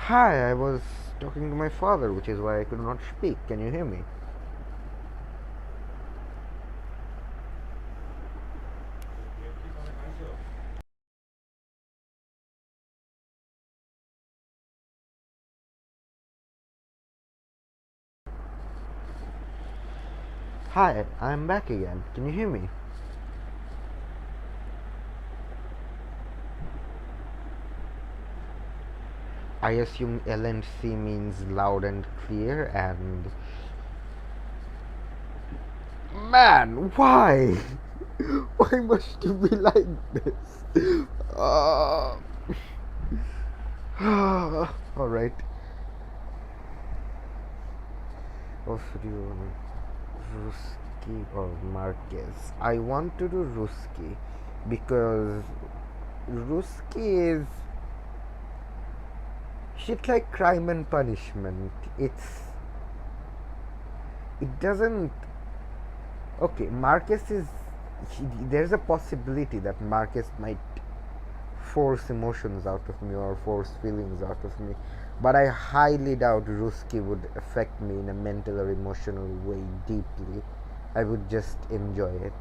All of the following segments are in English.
Hi, I was talking to my father, which is why I could not speak. Can you hear me? Hi, I'm back again. Can you hear me? I assume LNC means loud and clear, and. Man, why? Why must you be like this? Uh, Alright. Also, do you want Ruski or Marquez? I want to do Ruski because Ruski is shit like Crime and Punishment. It doesn't. Okay, Marcus is. There's a possibility that Marcus might force emotions out of me or force feelings out of me, but I highly doubt Ruski would affect me in a mental or emotional way deeply. I would just enjoy it.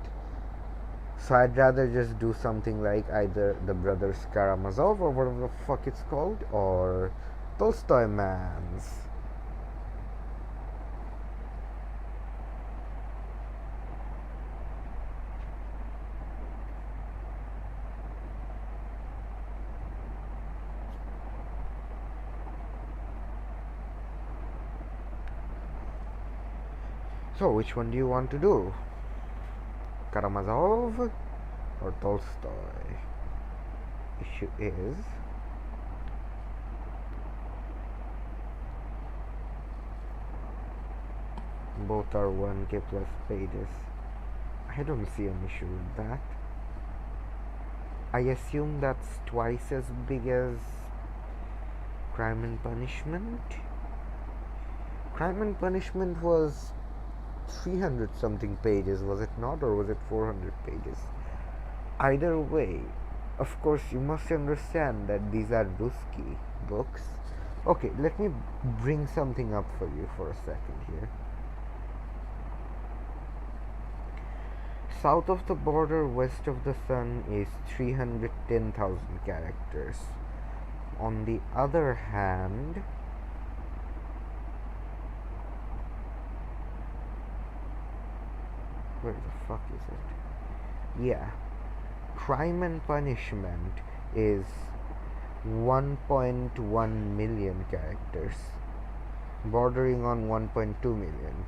So I'd rather just do something like either the Brothers Karamazov or whatever the fuck it's called, or Tolstoy Man's. So, which one do you want to do? Karamazov or Tolstoy? Issue is both are 1k plus pages. I don't see an issue with that. I assume that's twice as big as Crime and Punishment. Crime and Punishment was 300 something pages, was it not? Or was it 400 pages? Either way, of course, you must understand that these are Ruski books. Okay, let me bring something up for you for a second here. South of the border, west of the sun is 310,000 characters. On the other hand, where the fuck is it? Yeah, Crime and Punishment is 1.1 million characters, bordering on 1.2 million.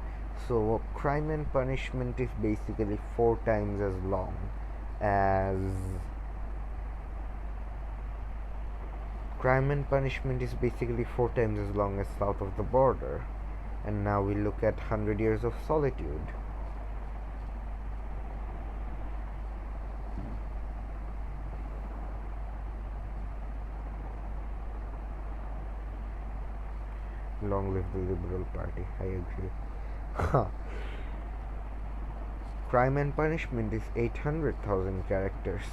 So, Crime and Punishment is basically 4 times as long as. Crime and Punishment is basically 4 times as long as South of the Border. And now we look at 100 Years of Solitude. Long live the Liberal Party, I agree. Crime and Punishment is 800,000 characters.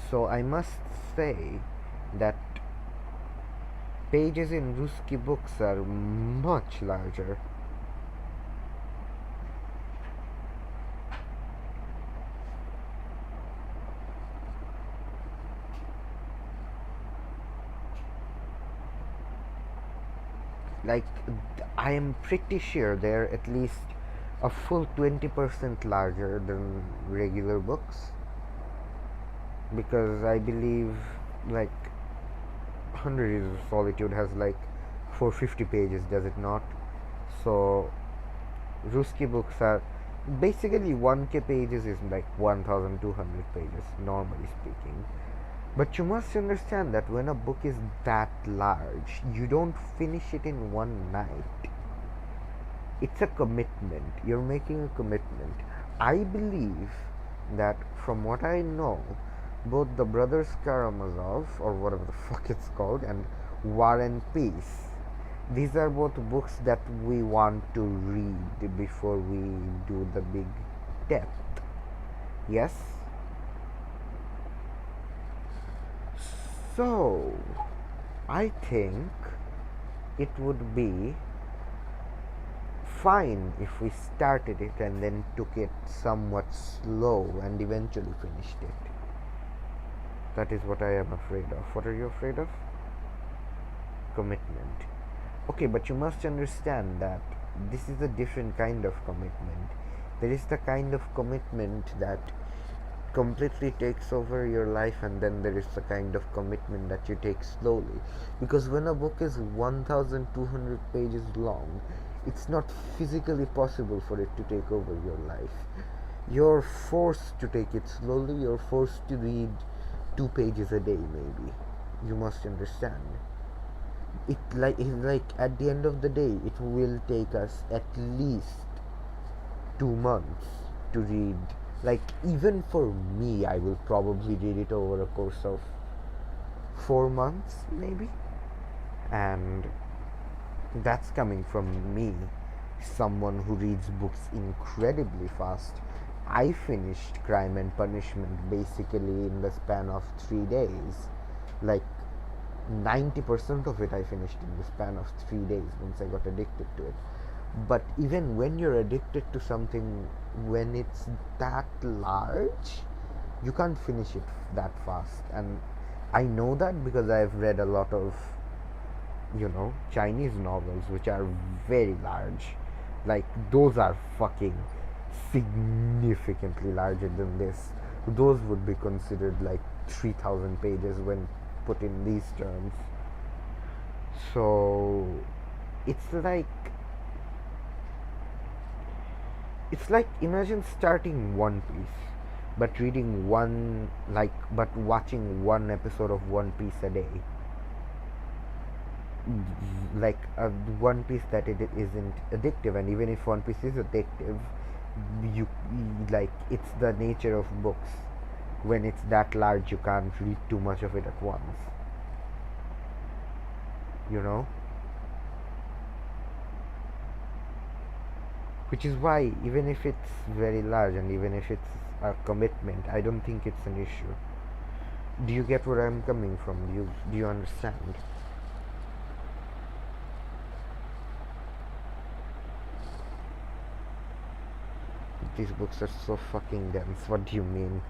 So I must say that pages in Ruski books are much larger. Like, I am pretty sure they're at least a full 20% larger than regular books, because I believe like 100 Years of Solitude has like 450 pages, does it not? So Ruski books are basically 1k pages is like 1200 pages, normally speaking. But you must understand that when a book is that large, you don't finish it in one night. It's a commitment. You're making a commitment. I believe that from what I know, both the Brothers Karamazov, or whatever the fuck it's called, and War and Peace, these are both books that we want to read before we do the big depth. Yes? So, I think it would be fine if we started it and then took it somewhat slow and eventually finished it. That is what I am afraid of. What are you afraid of? Commitment. Okay, but you must understand that this is a different kind of commitment. There is the kind of commitment that completely takes over your life, and then there is the kind of commitment that you take slowly. Because when a book is 1200 pages long, it's not physically possible for it to take over your life. You're forced to take it slowly, you're forced to read 2 pages a day, maybe. You must understand. It's like at the end of the day, it will take us at least 2 months to read. Like, even for me, I will probably read it over a course of 4 months, maybe. And that's coming from me, someone who reads books incredibly fast. I finished Crime and Punishment basically in the span of 3 days. Like, 90% of it I finished in the span of 3 days once I got addicted to it. But even when you're addicted to something, when it's that large, you can't finish it that fast. And I know that because I've read a lot of, Chinese novels which are very large. Like, those are fucking significantly larger than this. Those would be considered like 3,000 pages when put in these terms. So it's like imagine starting One Piece, but watching one episode of One Piece a day. Like a One Piece that it isn't addictive, and even if One Piece is addictive, you like it's the nature of books. When it's that large, you can't read too much of it at once. You know? Which is why, even if it's very large and even if it's a commitment, I don't think it's an issue. Do you get where I'm coming from? Do you understand? These books are so fucking dense. What do you mean?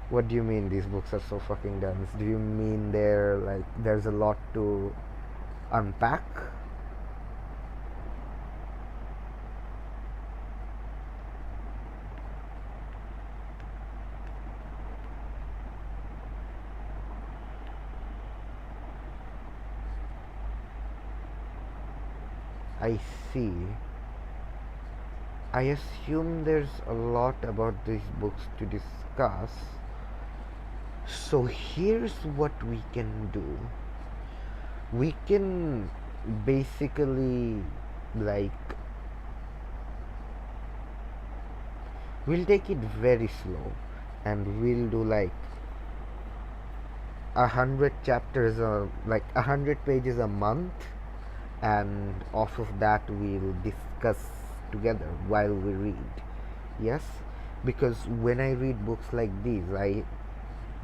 What do you mean these books are so fucking dense? Do you mean there's a lot to unpack? I see. I assume there's a lot about these books to discuss. So here's what we can do. We can basically, we'll take it very slow, and we'll do 100 chapters, 100 pages a month, and off of that we'll discuss together while we read. Yes, because when I read books like these,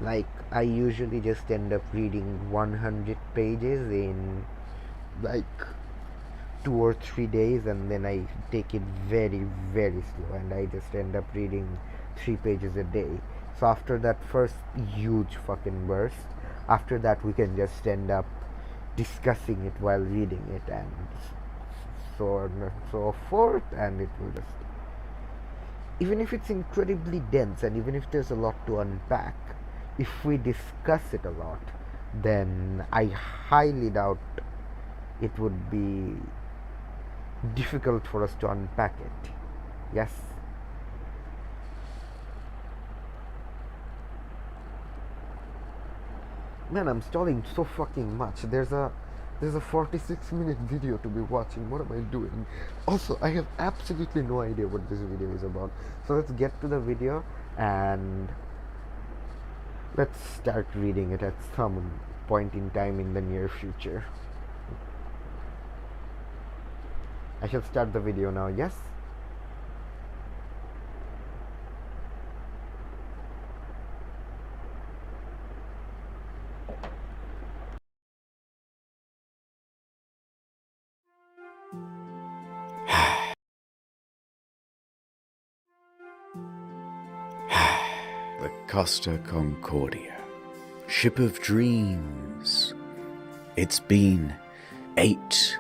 I usually just end up reading 100 pages in 2 or 3 days, and then I take it very, very slow, and I just end up reading 3 pages a day. So after that first huge fucking burst, after that we can just end up discussing it while reading it, and so on and so forth, and it will just, even if it's incredibly dense and even if there's a lot to unpack, if we discuss it a lot, then I highly doubt it would be difficult for us to unpack it. Yes. Man, I'm stalling so fucking much. There's a 46-minute video to be watching. What am I doing? Also, I have absolutely no idea what this video is about. So let's get to the video and let's start reading it at some point in time in the near future. I shall start the video now, yes? the Costa Concordia, ship of dreams. It's been 8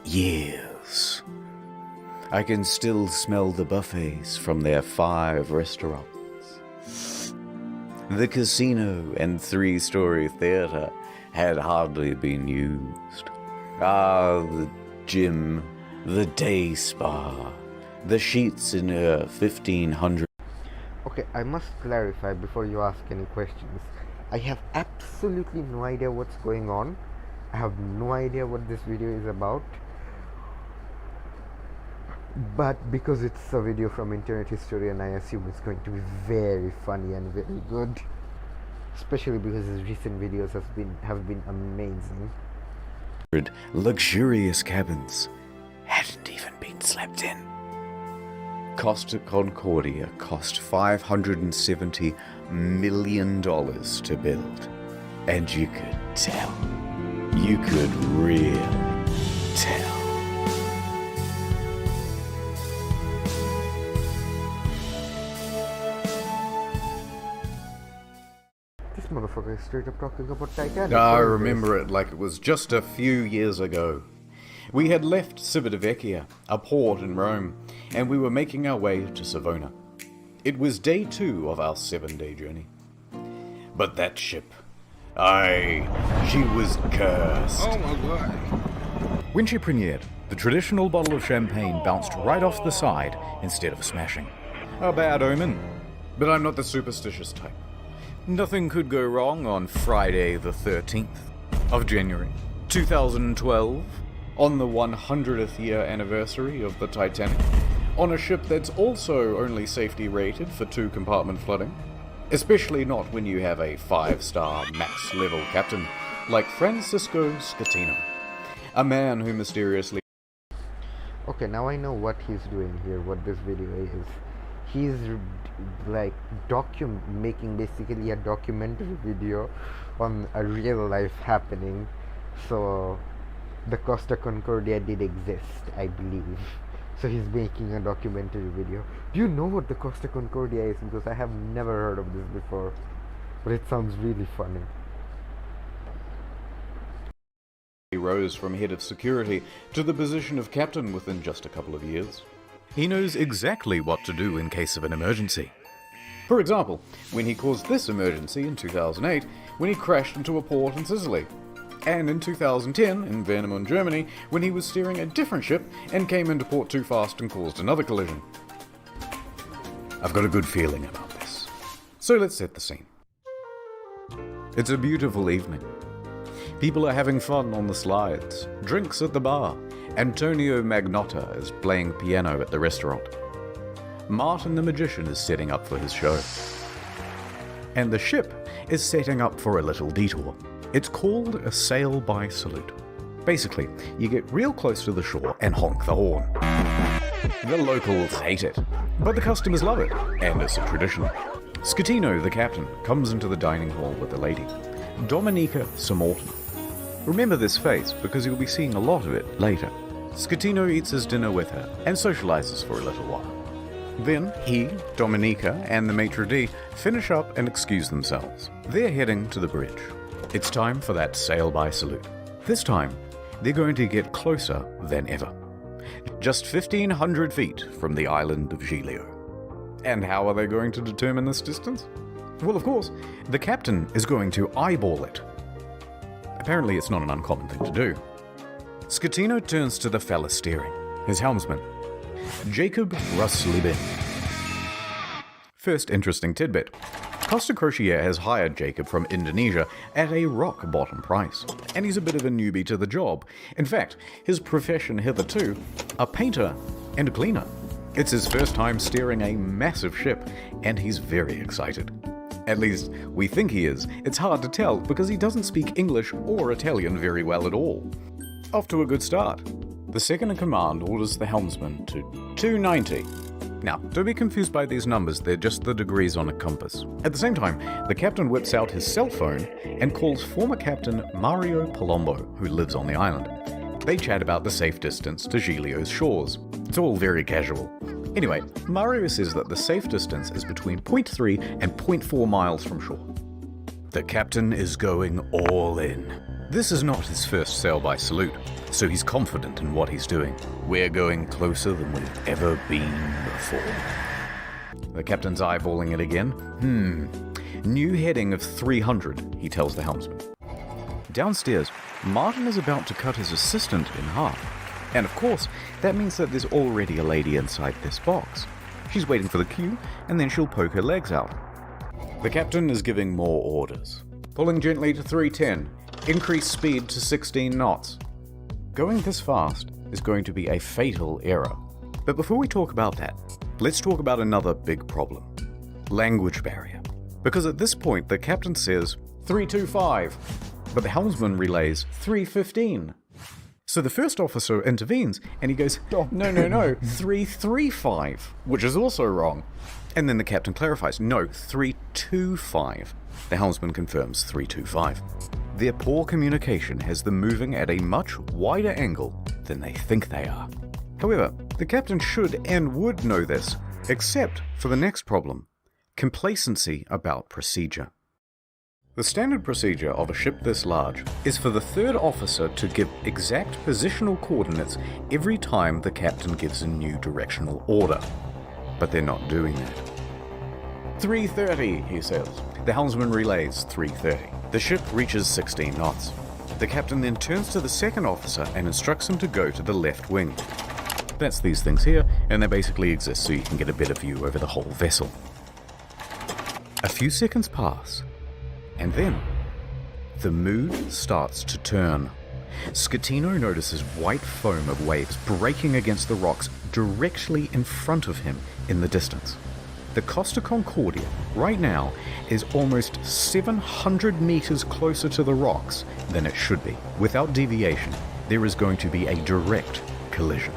years. I can still smell the buffets from their 5 restaurants. The casino and 3-story theater had hardly been used. The gym, the day spa, the sheets in a 1500. Okay, I must clarify before you ask any questions. I have absolutely no idea what's going on. I have no idea what this video is about. But because it's a video from internet history, and I assume it's going to be very funny and very good, especially because his recent videos have been amazing. Luxurious cabins hadn't even been slept in. Costa Concordia cost $570 million to build, and you could tell. You could really tell. This motherfucker is straight up talking about Titanic. I remember it like it was just a few years ago. We had left Civitavecchia, a port in Rome, and we were making our way to Savona. It was day 2 of our 7-day journey. But that ship, she was cursed. Oh my god. When she premiered, the traditional bottle of champagne bounced right off the side instead of smashing. A bad omen. But I'm not the superstitious type. Nothing could go wrong on Friday the 13th of January, 2012, On the 100th year anniversary of the Titanic, on a ship that's also only safety rated for 2-compartment flooding, especially not when you have a 5-star max level captain like Francisco Scatino, a man who mysteriously... Okay, now I know what he's doing here, what this video is. He's like making basically a documentary video on a real life happening. So the Costa Concordia did exist, I believe. So he's making a documentary video. Do you know what the Costa Concordia is? Because I have never heard of this before, but it sounds really funny. He rose from head of security to the position of captain within just a couple of years. He knows exactly what to do in case of an emergency. For example, when he caused this emergency in 2008, when he crashed into a port in Sicily. And in 2010, in Warnemünde, Germany, when he was steering a different ship and came into port too fast and caused another collision. I've got a good feeling about this. So let's set the scene. It's a beautiful evening. People are having fun on the slides, drinks at the bar. Antonio Magnotta is playing piano at the restaurant. Martin the magician is setting up for his show. And the ship is setting up for a little detour. It's called a sail-by salute. Basically, you get real close to the shore and honk the horn. The locals hate it, but the customers love it, and it's a tradition. Scatino, the captain, comes into the dining hall with a lady, Dominica Samorton. Remember this face because you'll be seeing a lot of it later. Scatino eats his dinner with her and socializes for a little while. Then he, Dominica, and the maitre d' finish up and excuse themselves. They're heading to the bridge. It's time for that sail-by salute. This time, they're going to get closer than ever. Just 1,500 feet from the island of Giglio. And how are they going to determine this distance? Well, of course, the captain is going to eyeball it. Apparently it's not an uncommon thing to do. Scatino turns to the fella steering, his helmsman, Jacob Ruslibin. First interesting tidbit. Costa Concordia has hired Jacob from Indonesia at a rock-bottom price, and he's a bit of a newbie to the job. In fact, his profession hitherto, a painter and a cleaner. It's his first time steering a massive ship, and he's very excited. At least, we think he is. It's hard to tell because he doesn't speak English or Italian very well at all. Off to a good start. The second-in-command orders the helmsman to 290. Now, don't be confused by these numbers, they're just the degrees on a compass. At the same time, the captain whips out his cell phone and calls former captain Mario Palombo, who lives on the island. They chat about the safe distance to Giglio's shores. It's all very casual. Anyway, Mario says that the safe distance is between 0.3 and 0.4 miles from shore. The captain is going all in. This is not his first sail by salute, so he's confident in what he's doing. We're going closer than we've ever been before. The captain's eyeballing it again. New heading of 300, he tells the helmsman. Downstairs, Martin is about to cut his assistant in half. And of course, that means that there's already a lady inside this box. She's waiting for the cue, and then she'll poke her legs out. The captain is giving more orders. Pulling gently to 310. Increase speed to 16 knots. Going this fast is going to be a fatal error. But before we talk about that, let's talk about another big problem. Language barrier. Because at this point, the captain says 325, but the helmsman relays 315. So the first officer intervenes, and he goes, no, 335, which is also wrong. And then the captain clarifies, no, 325. The helmsman confirms 325. Their poor communication has them moving at a much wider angle than they think they are. However, the captain should and would know this, except for the next problem, complacency about procedure. The standard procedure of a ship this large is for the third officer to give exact positional coordinates every time the captain gives a new directional order. But they're not doing that. 330, he says. The helmsman relays 330. The ship reaches 16 knots. The captain then turns to the second officer and instructs him to go to the left wing. That's these things here, and they basically exist so you can get a better view over the whole vessel. A few seconds pass, and then the mood starts to turn. Scatino notices white foam of waves breaking against the rocks directly in front of him in the distance. The Costa Concordia, right now, is almost 700 meters closer to the rocks than it should be. Without deviation, there is going to be a direct collision.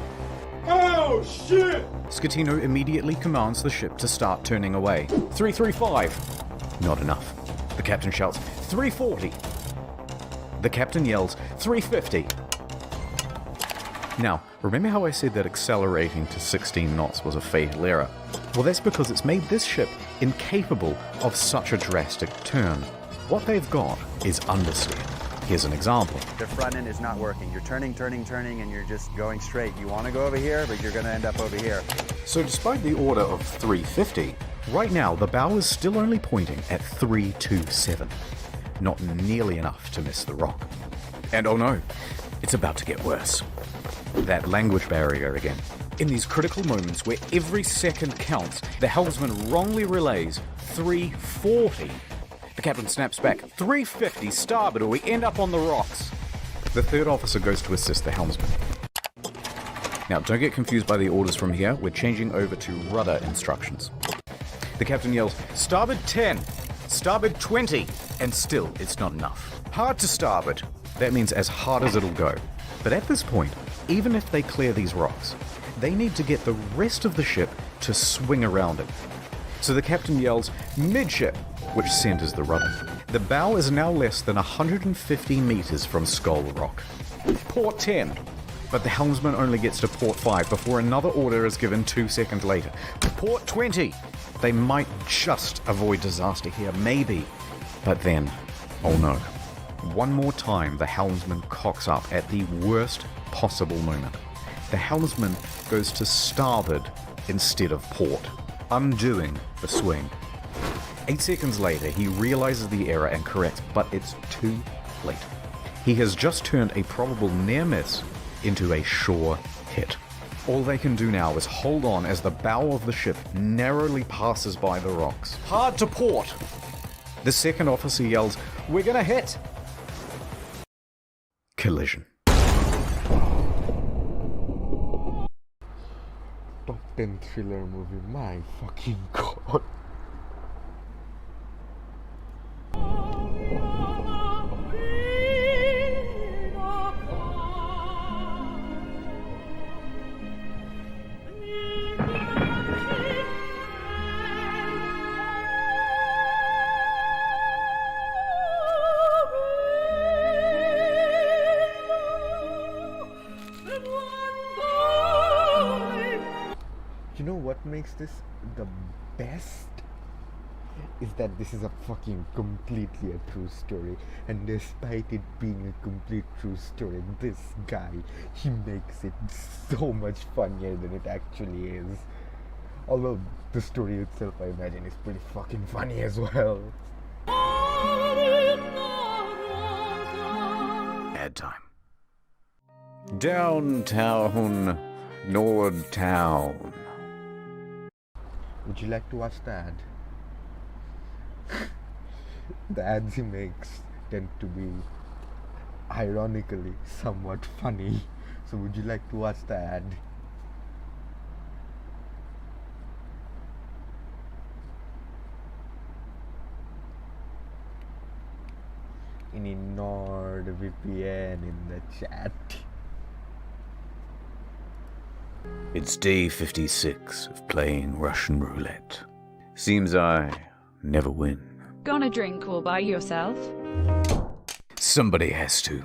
Oh, shit! Scatino immediately commands the ship to start turning away. 335. Not enough. The captain shouts, 340. The captain yells, 350. Now, remember how I said that accelerating to 16 knots was a fatal error? Well, that's because it's made this ship incapable of such a drastic turn. What they've got is understeer. Here's an example. The front end is not working. You're turning, and you're just going straight. You want to go over here, but you're going to end up over here. So despite the order of 350, right now the bow is still only pointing at 327. Not nearly enough to miss the rock. And oh no, it's about to get worse. That language barrier again. In these critical moments where every second counts, the helmsman wrongly relays 340. The captain snaps back, 350 starboard or we end up on the rocks. The third officer goes to assist the helmsman. Now, don't get confused by the orders from here. We're changing over to rudder instructions. The captain yells, starboard 10, starboard 20, and still it's not enough. Hard to starboard. That means as hard as it'll go. But at this point, even if they clear these rocks, they need to get the rest of the ship to swing around it. So the captain yells, midship, which centers the rudder. The bow is now less than 150 meters from Skull Rock. Port 10. But the helmsman only gets to port 5 before another order is given 2 seconds later. Port 20. They might just avoid disaster here, maybe. But then, oh no. One more time, the helmsman cocks up at the worst possible moment. The helmsman goes to starboard instead of port, undoing the swing. 8 seconds later, he realizes the error and corrects, but it's too late. He has just turned a probable near miss into a sure hit. All they can do now is hold on as the bow of the ship narrowly passes by the rocks. Hard to port! The second officer yells, we're gonna hit! Collision. Top 10 thriller movie, my fucking god. makes this the best is that this is a fucking completely a true story, and despite it being a complete true story, this guy, he makes it so much funnier than it actually is. Although the story itself, I imagine, is pretty fucking funny as well. Ad time. Downtown, Nordtown. Would you like to watch the ad? The ads he makes tend to be ironically somewhat funny. So would you like to watch the ad? Any NordVPN in the chat? It's day 56 of playing Russian roulette. Seems I never win. Gonna drink all by yourself? Somebody has to.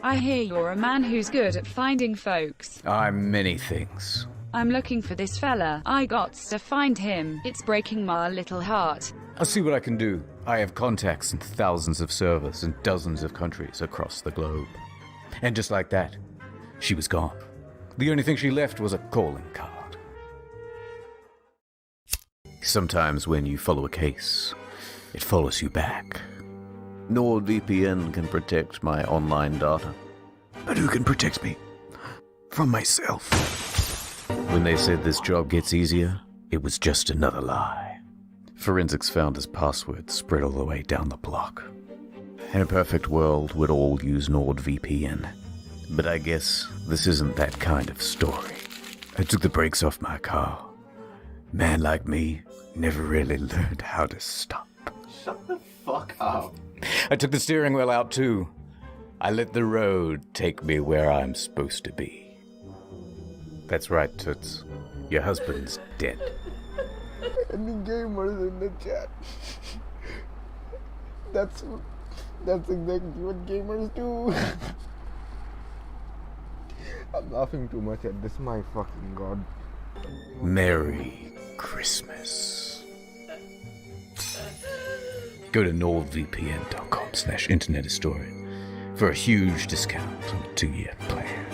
I hear you're a man who's good at finding folks. I'm many things. I'm looking for this fella. I gots to find him. It's breaking my little heart. I'll see what I can do. I have contacts in thousands of servers in dozens of countries across the globe. And just like that, she was gone. The only thing she left was a calling card. Sometimes when you follow a case, it follows you back. NordVPN can protect my online data. But who can protect me from myself? When they said this job gets easier, it was just another lie. Forensics found his password spread all the way down the block. In a perfect world, we'd all use NordVPN. But I guess this isn't that kind of story. I took the brakes off my car. Man like me never really learned how to stop. Shut the fuck up. I took the steering wheel out too. I let the road take me where I'm supposed to be. That's right, Toots. Your husband's dead. Any gamers in the chat? That's exactly what gamers do. I'm laughing too much at this, my fucking god. Merry Christmas. Go to nordvpn.com/internethistorian for a huge discount on a 2-year plan.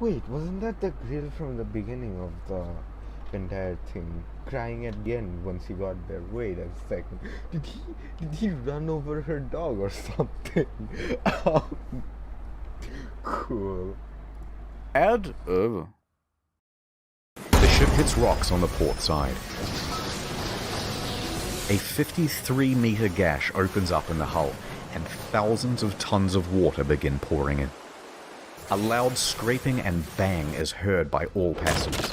Wait, wasn't that the grill from the beginning of the entire thing? Crying at the end once he got there. Wait a second. Did he run over her dog or something? Cool. Ad over. The ship hits rocks on the port side. A 53-meter gash opens up in the hull, and thousands of tons of water begin pouring in. A loud scraping and bang is heard by all passengers.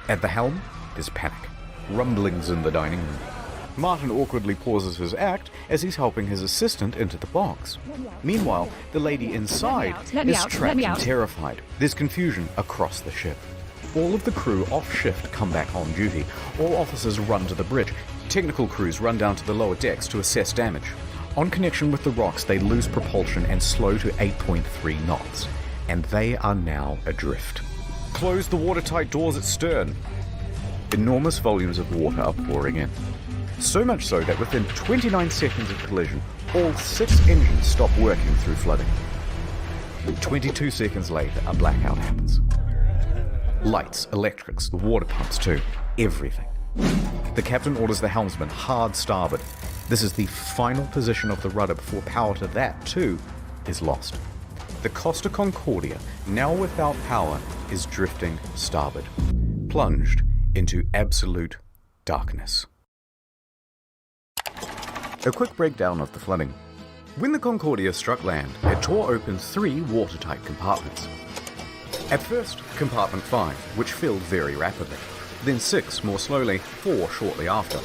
At the helm is panic. Rumblings in the dining room. Martin awkwardly pauses his act as he's helping his assistant into the box. Meanwhile, the lady inside is trapped and terrified. There's confusion across the ship. All of the crew off shift come back on duty. All officers run to the bridge. Technical crews run down to the lower decks to assess damage. On connection with the rocks, they lose propulsion and slow to 8.3 knots. And they are now adrift. Close the watertight doors at stern. Enormous volumes of water are pouring in. So much so that within 29 seconds of collision, all 6 engines stop working through flooding. 22 seconds later, a blackout happens. Lights, electrics, the water pumps too, everything. The captain orders the helmsman hard starboard. This is the final position of the rudder before power to that too is lost. The Costa Concordia, now without power, is drifting starboard, plunged into absolute darkness. A quick breakdown of the flooding. When the Concordia struck land, it tore open 3 watertight compartments. At first, compartment 5, which filled very rapidly, then 6 more slowly, 4 shortly after,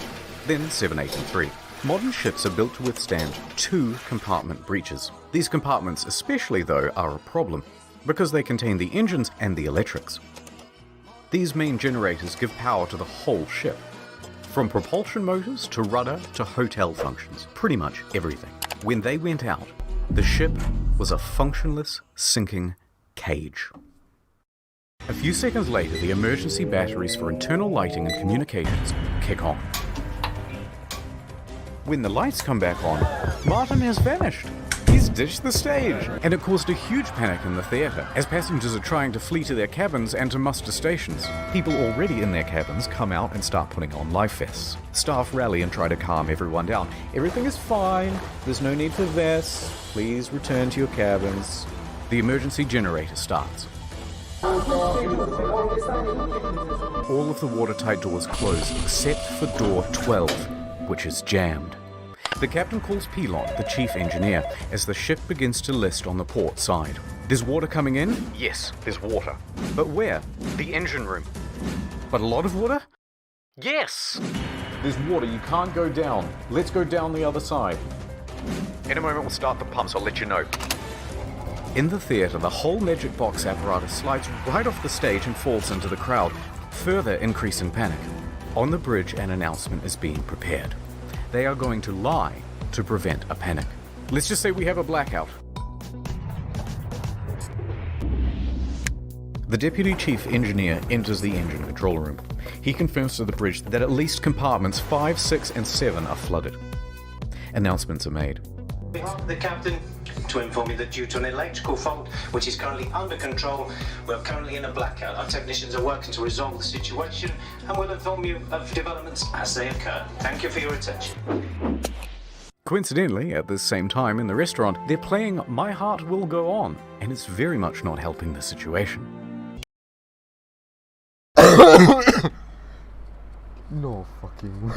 then 7, 8 and 3. Modern ships are built to withstand 2 compartment breaches. These compartments especially, though, are a problem, because they contain the engines and the electrics. These main generators give power to the whole ship, from propulsion motors to rudder to hotel functions, pretty much everything. When they went out, the ship was a functionless, sinking cage. A few seconds later, the emergency batteries for internal lighting and communications kick on. When the lights come back on, Martin has vanished. He's ditched the stage, and it caused a huge panic in the theatre as passengers are trying to flee to their cabins and to muster stations. People already in their cabins come out and start putting on life vests. Staff rally and try to calm everyone down. Everything is fine, there's no need for vests, please return to your cabins. The emergency generator starts. All of the watertight doors close except for door 12, which is jammed. The captain calls Pilon, the chief engineer, as the ship begins to list on the port side. There's water coming in? Yes, there's water. But where? The engine room. But a lot of water? Yes! There's water, you can't go down. Let's go down the other side. In a moment we'll start the pumps, I'll let you know. In the theatre, the whole magic box apparatus slides right off the stage and falls into the crowd, further increasing panic. On the bridge, an announcement is being prepared. They are going to lie to prevent a panic. Let's just say we have a blackout. The deputy chief engineer enters the engine control room. He confirms to the bridge that at least compartments 5, 6, and 7 are flooded. Announcements are made. The captain to inform you that due to an electrical fault which is currently under control, we're currently in a blackout. Our technicians are working to resolve the situation and will inform you of developments as they occur. Thank you for your attention. Coincidentally, at the same time in the restaurant, they're playing My Heart Will Go On, and it's very much not helping the situation. No fucking way.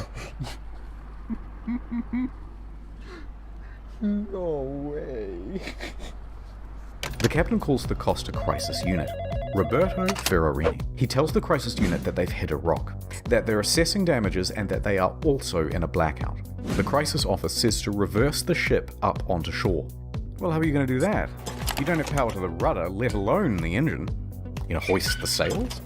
No way. The captain calls the Costa crisis unit, Roberto Ferrarini. He tells the crisis unit that they've hit a rock, that they're assessing damages, and that they are also in a blackout. The crisis office says to reverse the ship up onto shore. Well, how are you going to do that? You don't have power to the rudder, let alone the engine. You know, hoist the sails?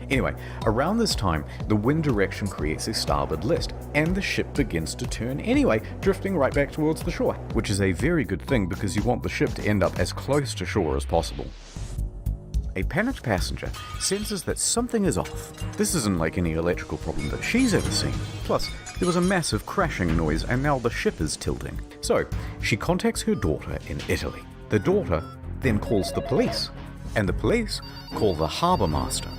Anyway, around this time, the wind direction creates a starboard list, and the ship begins to turn anyway, drifting right back towards the shore, which is a very good thing because you want the ship to end up as close to shore as possible. A panicked passenger senses that something is off. This isn't like any electrical problem that she's ever seen. Plus, there was a massive crashing noise and now the ship is tilting. So, she contacts her daughter in Italy. The daughter then calls the police, and the police call the harbour master.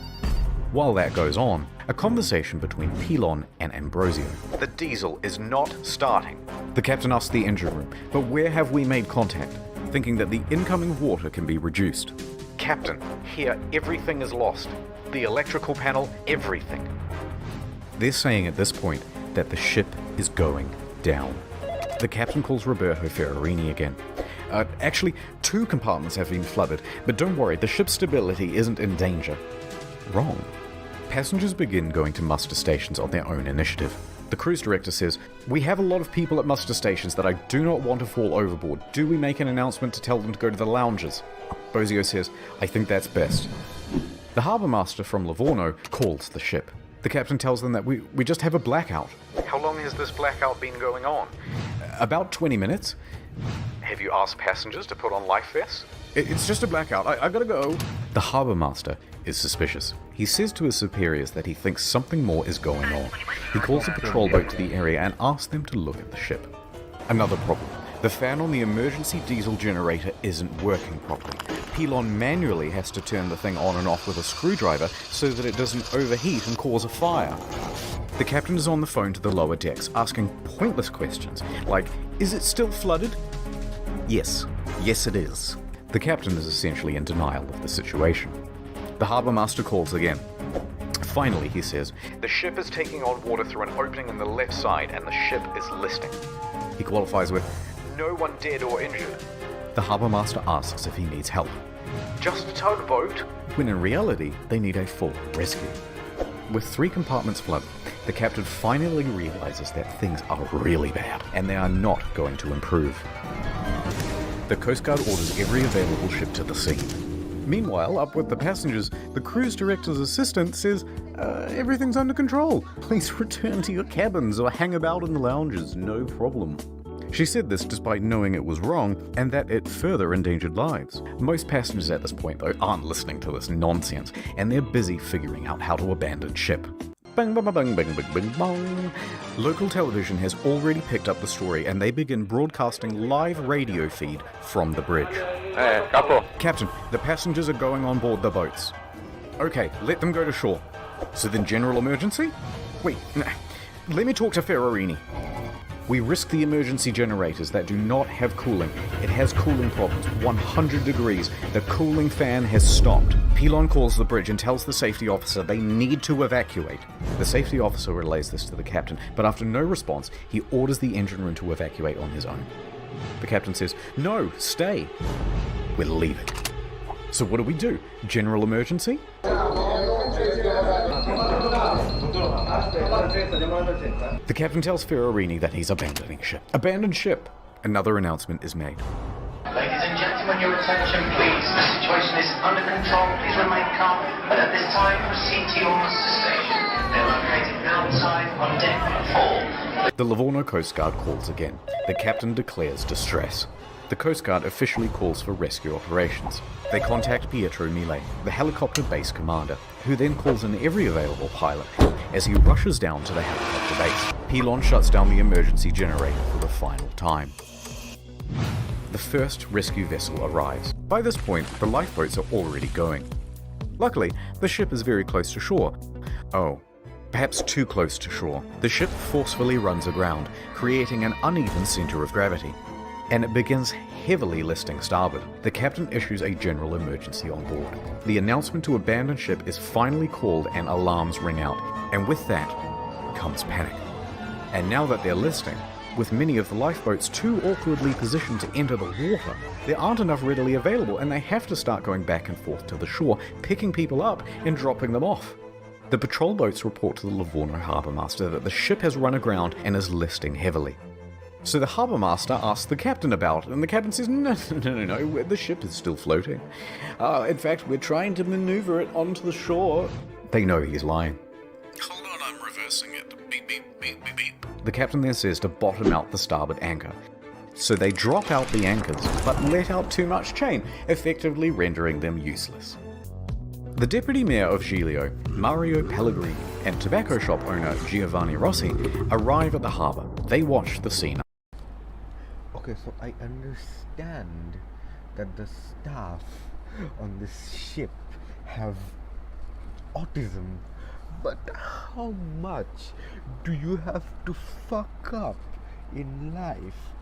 While that goes on, a conversation between Pilon and Ambrosio. The diesel is not starting. The captain asks the engine room, but where have we made contact? Thinking that the incoming water can be reduced. Captain, here everything is lost. The electrical panel, everything. They're saying at this point that the ship is going down. The captain calls Roberto Ferrarini again. Actually, 2 compartments have been flooded, but don't worry, the ship's stability isn't in danger. Wrong. Passengers begin going to muster stations on their own initiative. The cruise director says, "We have a lot of people at muster stations that I do not want to fall overboard. Do we make an announcement to tell them to go to the lounges?" Bozio says, "I think that's best." The harbour master from Livorno calls the ship. The captain tells them that we just have a blackout. How long has this blackout been going on? About 20 minutes. Have you asked passengers to put on life vests? It's just a blackout. I gotta go. The harbour master is suspicious. He says to his superiors that he thinks something more is going on. He calls a patrol boat to the area and asks them to look at the ship. Another problem. The fan on the emergency diesel generator isn't working properly. Pilon manually has to turn the thing on and off with a screwdriver so that it doesn't overheat and cause a fire. The captain is on the phone to the lower decks, asking pointless questions, like, is it still flooded? Yes it is. The captain is essentially in denial of the situation. The harbour master calls again. Finally, he says, the ship is taking on water through an opening in the left side and the ship is listing. He qualifies with, no one dead or injured. The harbour master asks if he needs help. Just a tugboat? When in reality, they need a full rescue. With 3 compartments flooded, the captain finally realizes that things are really bad and they are not going to improve. The Coast Guard orders every available ship to the scene. Meanwhile, up with the passengers, the cruise director's assistant says, everything's under control. Please return to your cabins or hang about in the lounges, no problem. She said this despite knowing it was wrong and that it further endangered lives. Most passengers at this point, though, aren't listening to this nonsense, and they're busy figuring out how to abandon ship. Bang, bang, bang, bang, bang, bang, bang. Local television has already picked up the story, and they begin broadcasting live radio feed from the bridge. Hey, Capo. Captain, the passengers are going on board the boats. Okay, let them go to shore. So then general emergency? Wait, let me talk to Ferrarini. We risk the emergency generators that do not have cooling. It has cooling problems, 100 degrees. The cooling fan has stopped. Pilon calls the bridge and tells the safety officer they need to evacuate. The safety officer relays this to the captain, but after no response, he orders the engine room to evacuate on his own. The captain says, "No, stay. We're leaving." So what do? General emergency? The captain tells Ferrarini that he's abandoning ship. Abandon ship! Another announcement is made. Ladies and gentlemen, your attention please. The situation is under control. Please remain calm. But at this time, proceed to your muster station. They're located outside on deck 4. The Livorno Coast Guard calls again. The captain declares distress. The Coast Guard officially calls for rescue operations. They contact Pietro Mille, the helicopter base commander, who then calls in every available pilot as he rushes down to the helicopter base. Pilon shuts down the emergency generator for the final time. The first rescue vessel arrives. By this point, the lifeboats are already going. Luckily, the ship is very close to shore. Oh, perhaps too close to shore. The ship forcefully runs aground, creating an uneven center of gravity, and it begins heavily listing starboard. The captain issues a general emergency on board. The announcement to abandon ship is finally called and alarms ring out, and with that comes panic. And now that they're listing, with many of the lifeboats too awkwardly positioned to enter the water, there aren't enough readily available, and they have to start going back and forth to the shore, picking people up and dropping them off. The patrol boats report to the Livorno harbour master that the ship has run aground and is listing heavily. So the harbour master asks the captain about it, and the captain says, no, the ship is still floating. In fact, we're trying to maneuver it onto the shore. They know he's lying. Hold on, I'm reversing it. Beep, beep, beep, beep, beep. The captain then says to bottom out the starboard anchor. So they drop out the anchors, but let out too much chain, effectively rendering them useless. The deputy mayor of Giglio, Mario Pellegrini, and tobacco shop owner Giovanni Rossi arrive at the harbour. They watch the scene. Okay, so I understand that the staff on this ship have autism, but how much do you have to fuck up in life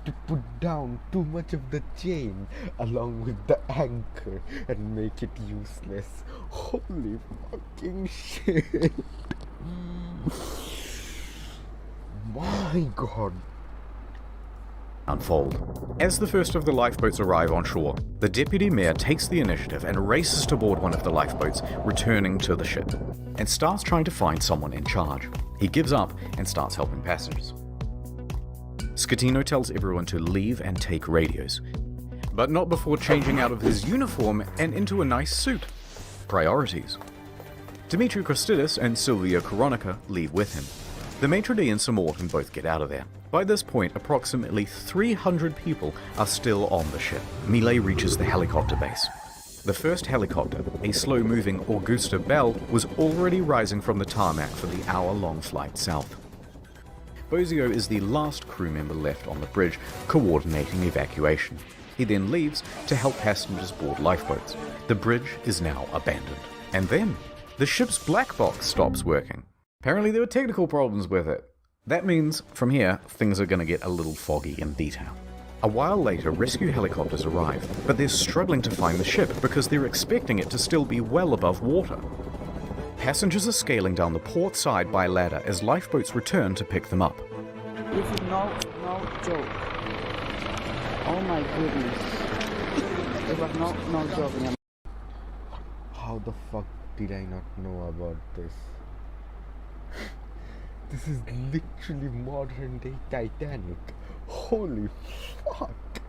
to put down too much of the chain along with the anchor and make it useless? Holy fucking shit. My god. Unfold. As the first of the lifeboats arrive on shore, the deputy mayor takes the initiative and races to board one of the lifeboats, returning to the ship, and starts trying to find someone in charge. He gives up and starts helping passengers. Scatino tells everyone to leave and take radios, but not before changing out of his uniform and into a nice suit. Priorities. Dimitri Christidis and Silvia Coronica leave with him. The maitre d' and Sir Morton both get out of there. By this point, approximately 300 people are still on the ship. Mille reaches the helicopter base. The first helicopter, a slow-moving Augusta Bell, was already rising from the tarmac for the hour-long flight south. Bozio is the last crew member left on the bridge, coordinating evacuation. He then leaves to help passengers board lifeboats. The bridge is now abandoned. And then, the ship's black box stops working. Apparently there were technical problems with it. That means, from here, things are going to get a little foggy in detail. A while later, rescue helicopters arrive, but they're struggling to find the ship because they're expecting it to still be well above water. Passengers are scaling down the port side by ladder as lifeboats return to pick them up. This is no joke. Oh my goodness. It was no joke. How the fuck did I not know about this? This is literally modern day Titanic. Holy fuck!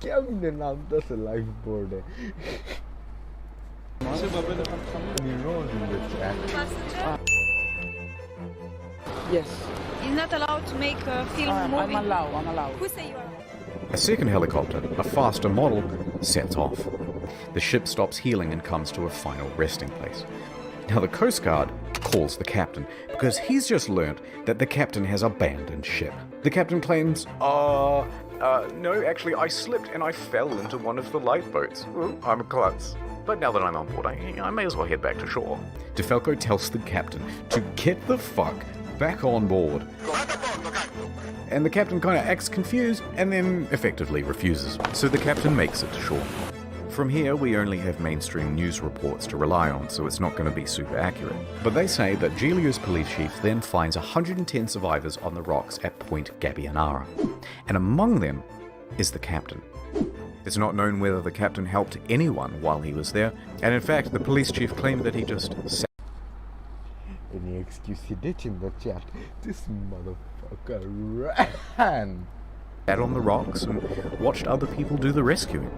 क्या भी नाम था से lifeboat है. Yes. He's not allowed to make a film I'm movie. allowed. Who say you are? A second helicopter, a faster model, sets off. The ship stops heeling and comes to a final resting place. Now the Coast Guard calls the captain because he's just learnt that the captain has abandoned ship. The captain claims, no, actually I slipped and I fell into one of the lifeboats. I'm a klutz. But now that I'm on board, I may as well head back to shore. DeFalco tells the captain to get the fuck back on board. And the captain kind of acts confused and then effectively refuses. So the captain makes it to shore. From here, we only have mainstream news reports to rely on, so it's not going to be super accurate. But they say that Giglio's police chief then finds 110 survivors on the rocks at Point Gabbianara. And among them is the captain. It's not known whether the captain helped anyone while he was there, and in fact, the police chief claimed that he just sat. Any excuse he did in the chat. This motherfucker ran. Sat on the rocks and watched other people do the rescuing.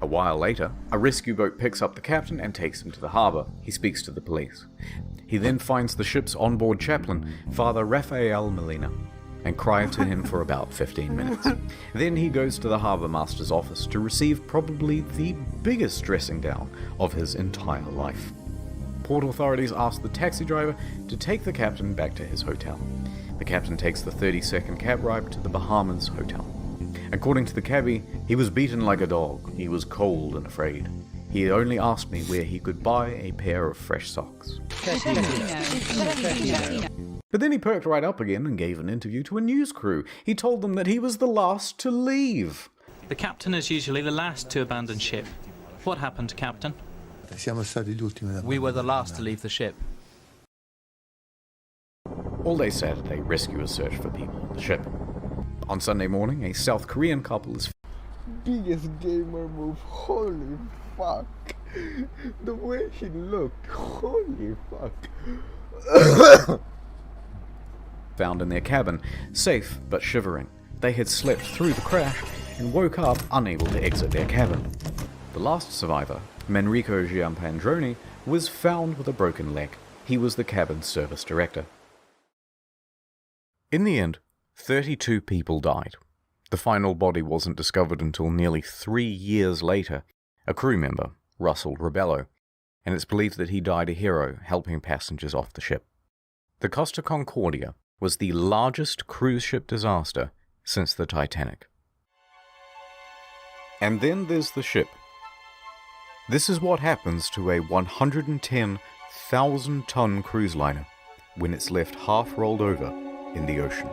A while later, a rescue boat picks up the captain and takes him to the harbour. He speaks to the police. He then finds the ship's onboard chaplain, Father Rafael Molina, and cries to him for about 15 minutes. Then he goes to the harbour master's office to receive probably the biggest dressing down of his entire life. Port authorities ask the taxi driver to take the captain back to his hotel. The captain takes the 30-second cab ride to the Bahamas hotel. According to the cabbie, he was beaten like a dog. He was cold and afraid. He only asked me where he could buy a pair of fresh socks. But then he perked right up again and gave an interview to a news crew. He told them that he was the last to leave. The captain is usually the last to abandon ship. What happened, Captain? We were the last to leave the ship. All day Saturday, rescuers search for people on the ship. On Sunday morning, a South Korean couple is Biggest gamer move. Holy fuck. The way he looked. Holy fuck. found in their cabin, safe but shivering. They had slept through the crash and woke up unable to exit their cabin. The last survivor, Manrico Giampandroni, was found with a broken leg. He was the cabin's service director. In the end, 32 people died. The final body wasn't discovered until nearly 3 years later, a crew member, Russell Rebello, and it's believed that he died a hero helping passengers off the ship. The Costa Concordia was the largest cruise ship disaster since the Titanic. And then there's the ship. This is what happens to a 110,000-ton cruise liner when it's left half rolled over in the ocean.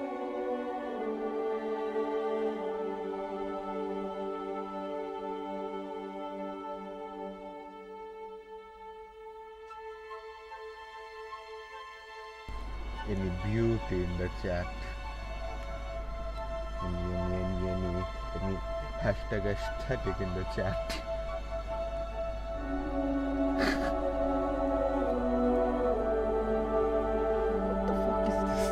Any beauty in the chat? Any hashtag aesthetic in the chat? What the fuck is this?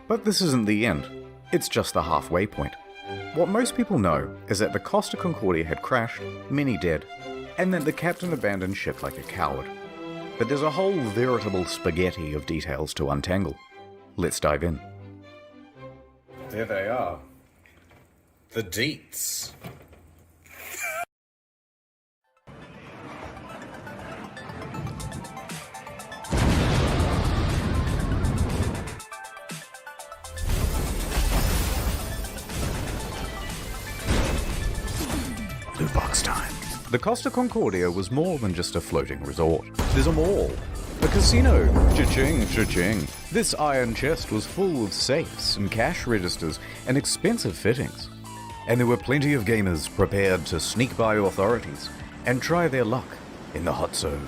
But this isn't the end. It's just the halfway point. What most people know is that the Costa Concordia had crashed, many dead, and that the captain abandoned ship like a coward. But there's a whole veritable spaghetti of details to untangle. Let's dive in. There they are. The deets. Blue box time. The Costa Concordia was more than just a floating resort. There's a mall, a casino, cha-ching, cha-ching. This iron chest was full of safes and cash registers and expensive fittings. And there were plenty of gamers prepared to sneak by authorities and try their luck in the hot zone.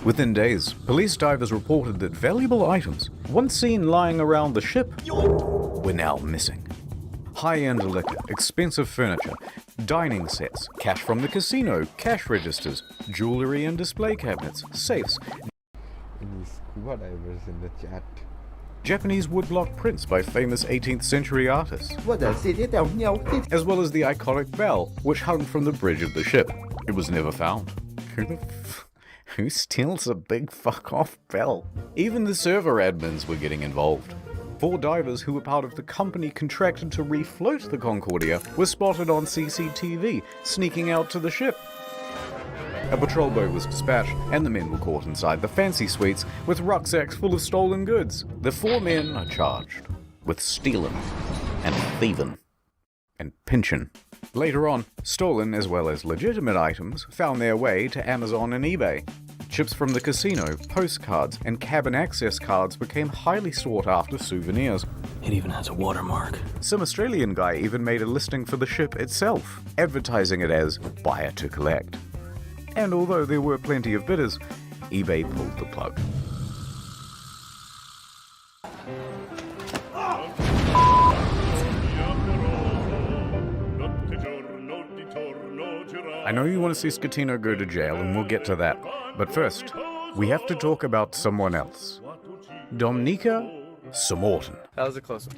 Within days, police divers reported that valuable items, once seen lying around the ship, were now missing. High-end liquor, expensive furniture, dining sets, cash from the casino, cash registers, jewelry and display cabinets, safes. Any scuba divers in the chat? Japanese woodblock prints by famous 18th century artists, as well as the iconic bell, which hung from the bridge of the ship. It was never found. Who steals a big fuck-off bell? Even the server admins were getting involved. 4 divers who were part of the company contracted to refloat the Concordia were spotted on CCTV, sneaking out to the ship. A patrol boat was dispatched, and the men were caught inside the fancy suites with rucksacks full of stolen goods. The 4 men are charged with stealing and thieving and pinching. Later on, stolen as well as legitimate items found their way to Amazon and eBay. Chips from the casino, postcards, and cabin access cards became highly sought after souvenirs. It even has a watermark. Some Australian guy even made a listing for the ship itself, advertising it as buyer to collect. And although there were plenty of bidders, eBay pulled the plug. I know you want to see Scatino go to jail, and we'll get to that. But first, we have to talk about someone else. Domnica Samorton. That was a close one.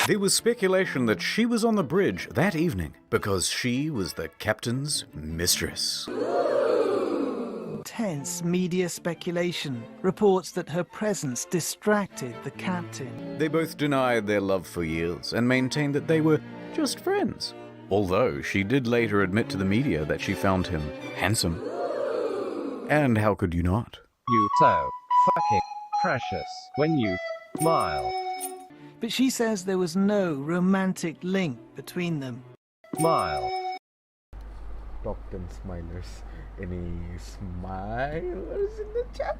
There was speculation that she was on the bridge that evening because she was the captain's mistress. Intense media speculation reports that her presence distracted the captain. They both denied their love for years and maintained that they were just friends. Although she did later admit to the media that she found him handsome. And how could you not? You so fucking precious when you smile. But she says there was no romantic link between them. Smile. Top 10 smilers. Any smilers in the chat?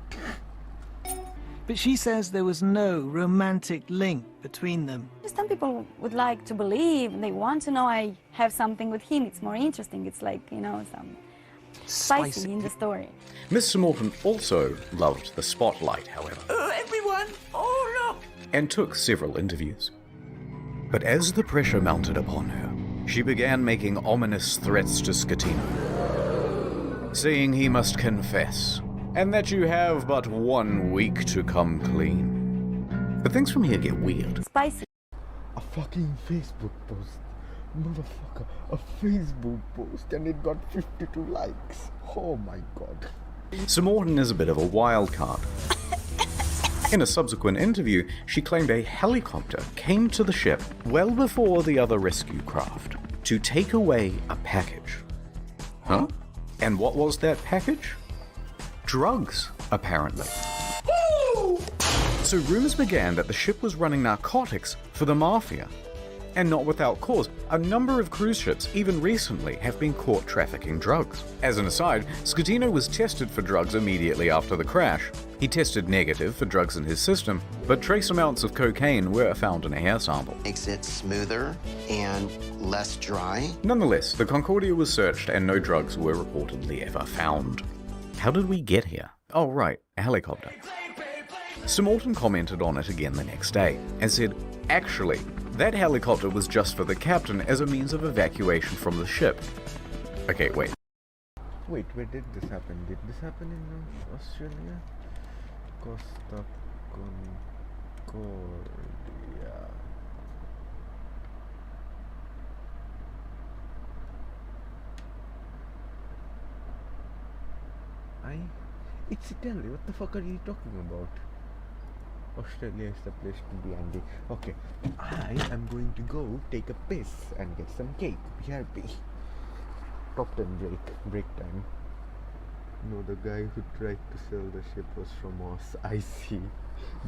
But she says there was no romantic link between them. Some people would like to believe, they want to know I have something with him. It's more interesting. It's like, you know, some spicy in the story. Miss Samorton also loved the spotlight, however. Everyone, oh look! And took several interviews. But as the pressure mounted upon her, she began making ominous threats to Scatino, saying he must confess, and that you have but 1 week to come clean. But things from here get weird. Spicy. A fucking Facebook post. Motherfucker. A Facebook post and it got 52 likes. Oh my god. Samorton is a bit of a wild card. In a subsequent interview, she claimed a helicopter came to the ship well before the other rescue craft to take away a package. Huh? And what was that package? Drugs, apparently. So rumors began that the ship was running narcotics for the mafia. And not without cause. A number of cruise ships, even recently, have been caught trafficking drugs. As an aside, Scatino was tested for drugs immediately after the crash. He tested negative for drugs in his system, but trace amounts of cocaine were found in a hair sample. Makes it smoother and less dry. Nonetheless, the Concordia was searched and no drugs were reportedly ever found. How did we get here? Oh right, a helicopter. Samorton commented on it again the next day and said, actually, that helicopter was just for the captain as a means of evacuation from the ship. Okay, wait. Wait, where did this happen? Did this happen in Australia? Costa Concordia. It's Italy. What the fuck are you talking about? Australia is the place to be, Andy. Okay, I am going to go take a piss and get some cake. BRB. Top 10 break time. No, the guy who tried to sell the ship was from us. I see.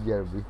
BRB.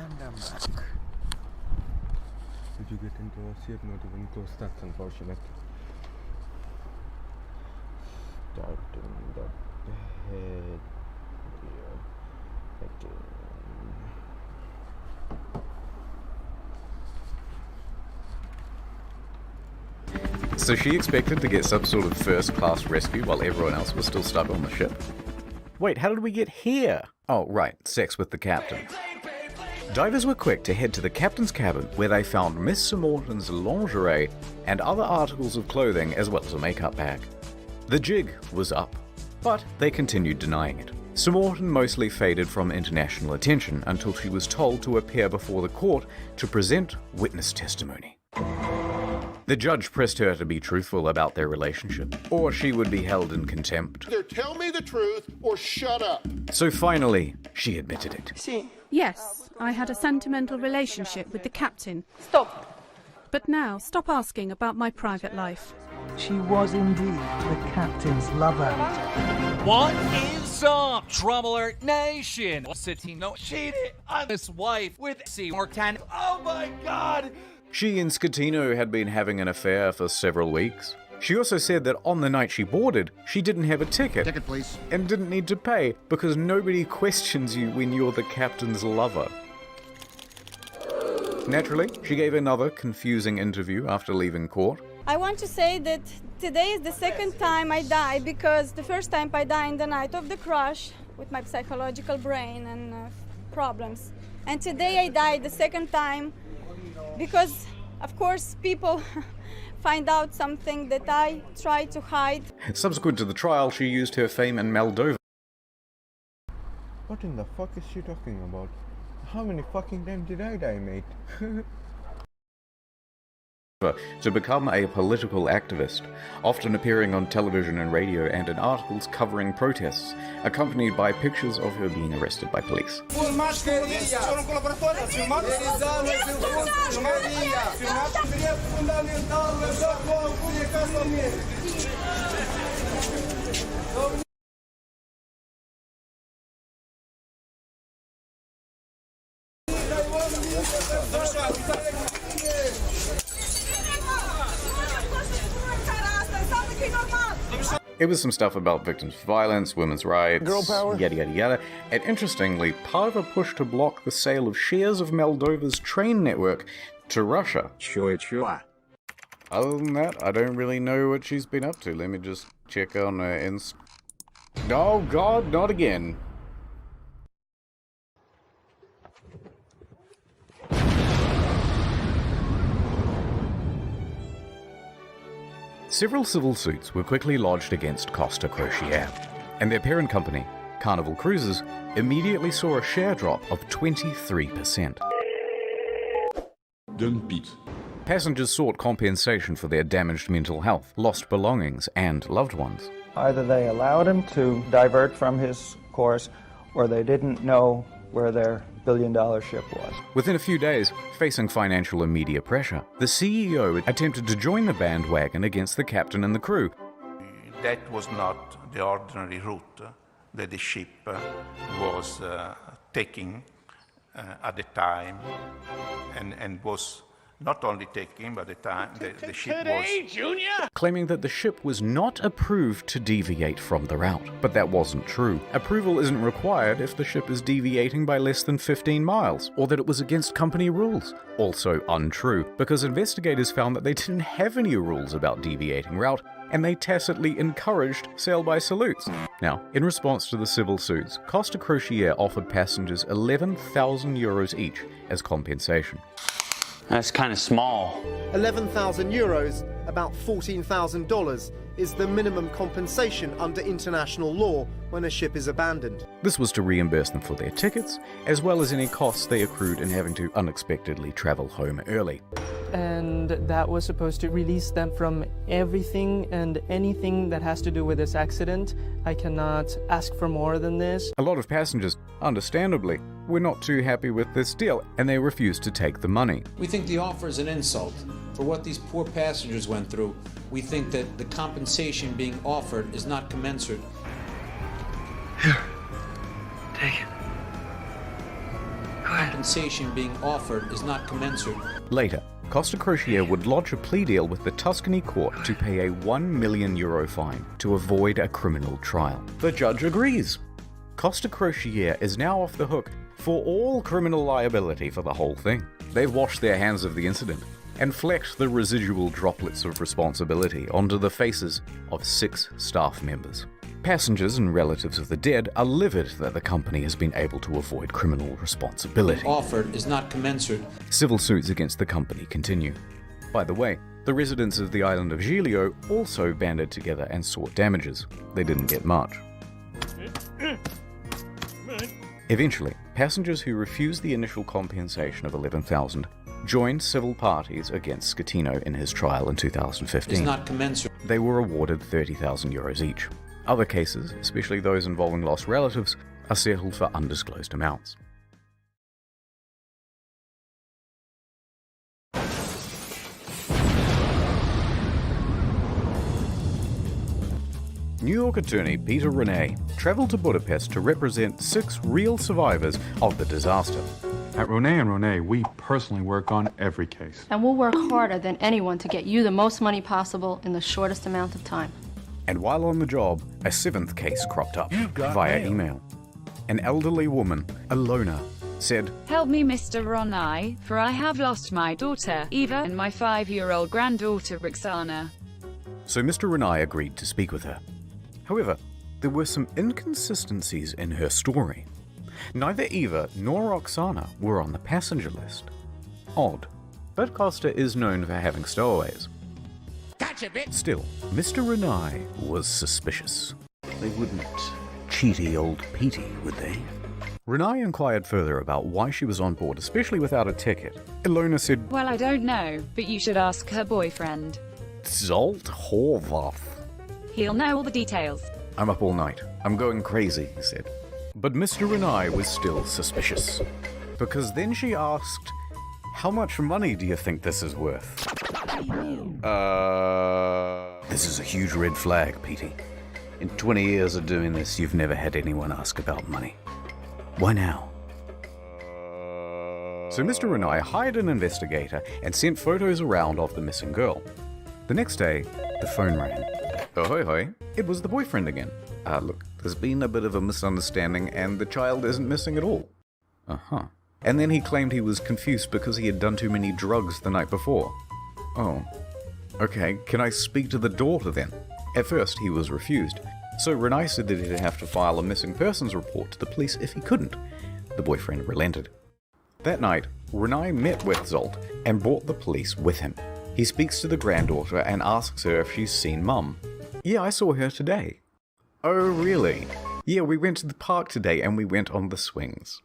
And I'm back. Did you get into a ship? Not even close. That's unfortunate. Starting the head here again. So she expected to get some sort of first-class rescue while everyone else was still stuck on the ship? Wait, how did we get here? Oh, right, sex with the captain. Divers were quick to head to the captain's cabin, where they found Miss Sir Morton's lingerie and other articles of clothing, as well as a makeup bag. The jig was up, but they continued denying it. Sir Morton mostly faded from international attention until she was told to appear before the court to present witness testimony. The judge pressed her to be truthful about their relationship, or she would be held in contempt. Either tell me the truth or shut up. So finally, she admitted it. Yes, I had a sentimental relationship with the captain. Stop. But now, stop asking about my private life. She was indeed the captain's lover. What is up, Trouble Alert Nation? Scatino cheated on his wife with Seymour Tan. Oh my god! She and Scatino had been having an affair for several weeks. She also said that on the night she boarded, she didn't have a ticket. Ticket, please. And didn't need to pay because nobody questions you when you're the captain's lover. Naturally, she gave another confusing interview after leaving court. I want to say that today is the second time I die, because the first time I died in the night of the crash with my psychological brain and problems. And today I died the second time because, of course, people find out something that I try to hide. Subsequent to the trial, she used her fame in Moldova. What in the fuck is she talking about? How many fucking times did I die, mate? To become a political activist, often appearing on television and radio and in articles covering protests, accompanied by pictures of her being arrested by police. It was some stuff about victims of violence, women's rights, Girl power. yada yada yada, and interestingly, part of a push to block the sale of shares of Moldova's train network to Russia. Sure. Other than that, I don't really know what she's been up to. Let me just check on her Oh god, not again. Several civil suits were quickly lodged against Costa Concordia, and their parent company, Carnival Cruises, immediately saw a share drop of 23%. Don't beat. Passengers sought compensation for their damaged mental health, lost belongings, and loved ones. Either they allowed him to divert from his course, or they didn't know where their billion-dollar ship was. Within a few days, facing financial and media pressure, the CEO attempted to join the bandwagon against the captain and the crew. That was not the ordinary route that the ship was taking at the time, and was not only taking, but the time the ship was... Junior! Claiming that the ship was not approved to deviate from the route. But that wasn't true. Approval isn't required if the ship is deviating by less than 15 miles, or that it was against company rules. Also untrue, because investigators found that they didn't have any rules about deviating route, and they tacitly encouraged sail by salutes. Now, in response to the civil suits, Costa Concordia offered passengers €11,000 each as compensation. That's kind of small. 11,000 euros, about $14,000, is the minimum compensation under international law when a ship is abandoned. This was to reimburse them for their tickets, as well as any costs they accrued in having to unexpectedly travel home early. And that was supposed to release them from everything and anything that has to do with this accident. I cannot ask for more than this. A lot of passengers, understandably, were not too happy with this deal, and they refused to take the money. We think the offer is an insult. For what these poor passengers went through, we think that the compensation being offered is not commensurate. Here, take it. Go ahead. compensation being offered is not commensurate. Later, Costa Concordia would lodge a plea deal with the Tuscany court to pay a €1 million fine to avoid a criminal trial. The judge agrees. Costa Concordia is now off the hook for all criminal liability for the whole thing. They've washed their hands of the incident and flecked the residual droplets of responsibility onto the faces of 6 staff members. Passengers and relatives of the dead are livid that the company has been able to avoid criminal responsibility. Offered is not commensurate. Civil suits against the company continue. By the way, the residents of the island of Giglio also banded together and sought damages. They didn't get much. Eventually, passengers who refused the initial compensation of $11,000 joined civil parties against Schettino in his trial in 2015. Is not commensurate. They were awarded €30,000 each. Other cases, especially those involving lost relatives, are settled for undisclosed amounts. New York attorney Peter Renee travelled to Budapest to represent 6 real survivors of the disaster. At Renee, we personally work on every case. And we'll work harder than anyone to get you the most money possible in the shortest amount of time. And while on the job, a 7th case cropped up via email. An elderly woman, Alona, said, "Help me, Mr. Ronai, for I have lost my daughter, Eva, and my 5-year-old granddaughter, Roxana." So Mr. Renai agreed to speak with her. However, there were some inconsistencies in her story. Neither Eva nor Roxana were on the passenger list. Odd, but Costa is known for having stowaways. Gotcha, bitch! Still, Mr. Renai was suspicious. They wouldn't cheaty old Petey, would they? Renai inquired further about why she was on board, especially without a ticket. Ilona said, "Well, I don't know, but you should ask her boyfriend. Zolt Horvath. He'll know all the details." "I'm up all night. I'm going crazy," he said. But Mr. Renai was still suspicious. Because then she asked, "How much money do you think this is worth?" This is a huge red flag, Petey. In 20 years of doing this, you've never had anyone ask about money. Why now? So Mr. Renai hired an investigator and sent photos around of the missing girl. The next day, the phone rang. Ahoy hoy, it was the boyfriend again. Look, there's been a bit of a misunderstanding and the child isn't missing at all. And then he claimed he was confused because he had done too many drugs the night before. Oh, okay, can I speak to the daughter then? At first, he was refused. So Renai said that he'd have to file a missing persons report to the police if he couldn't. The boyfriend relented. That night, Renai met with Zolt and brought the police with him. He speaks to the granddaughter and asks her if she's seen Mum. "Yeah, I saw her today." "Oh, really?" "Yeah, we went to the park today and we went on the swings."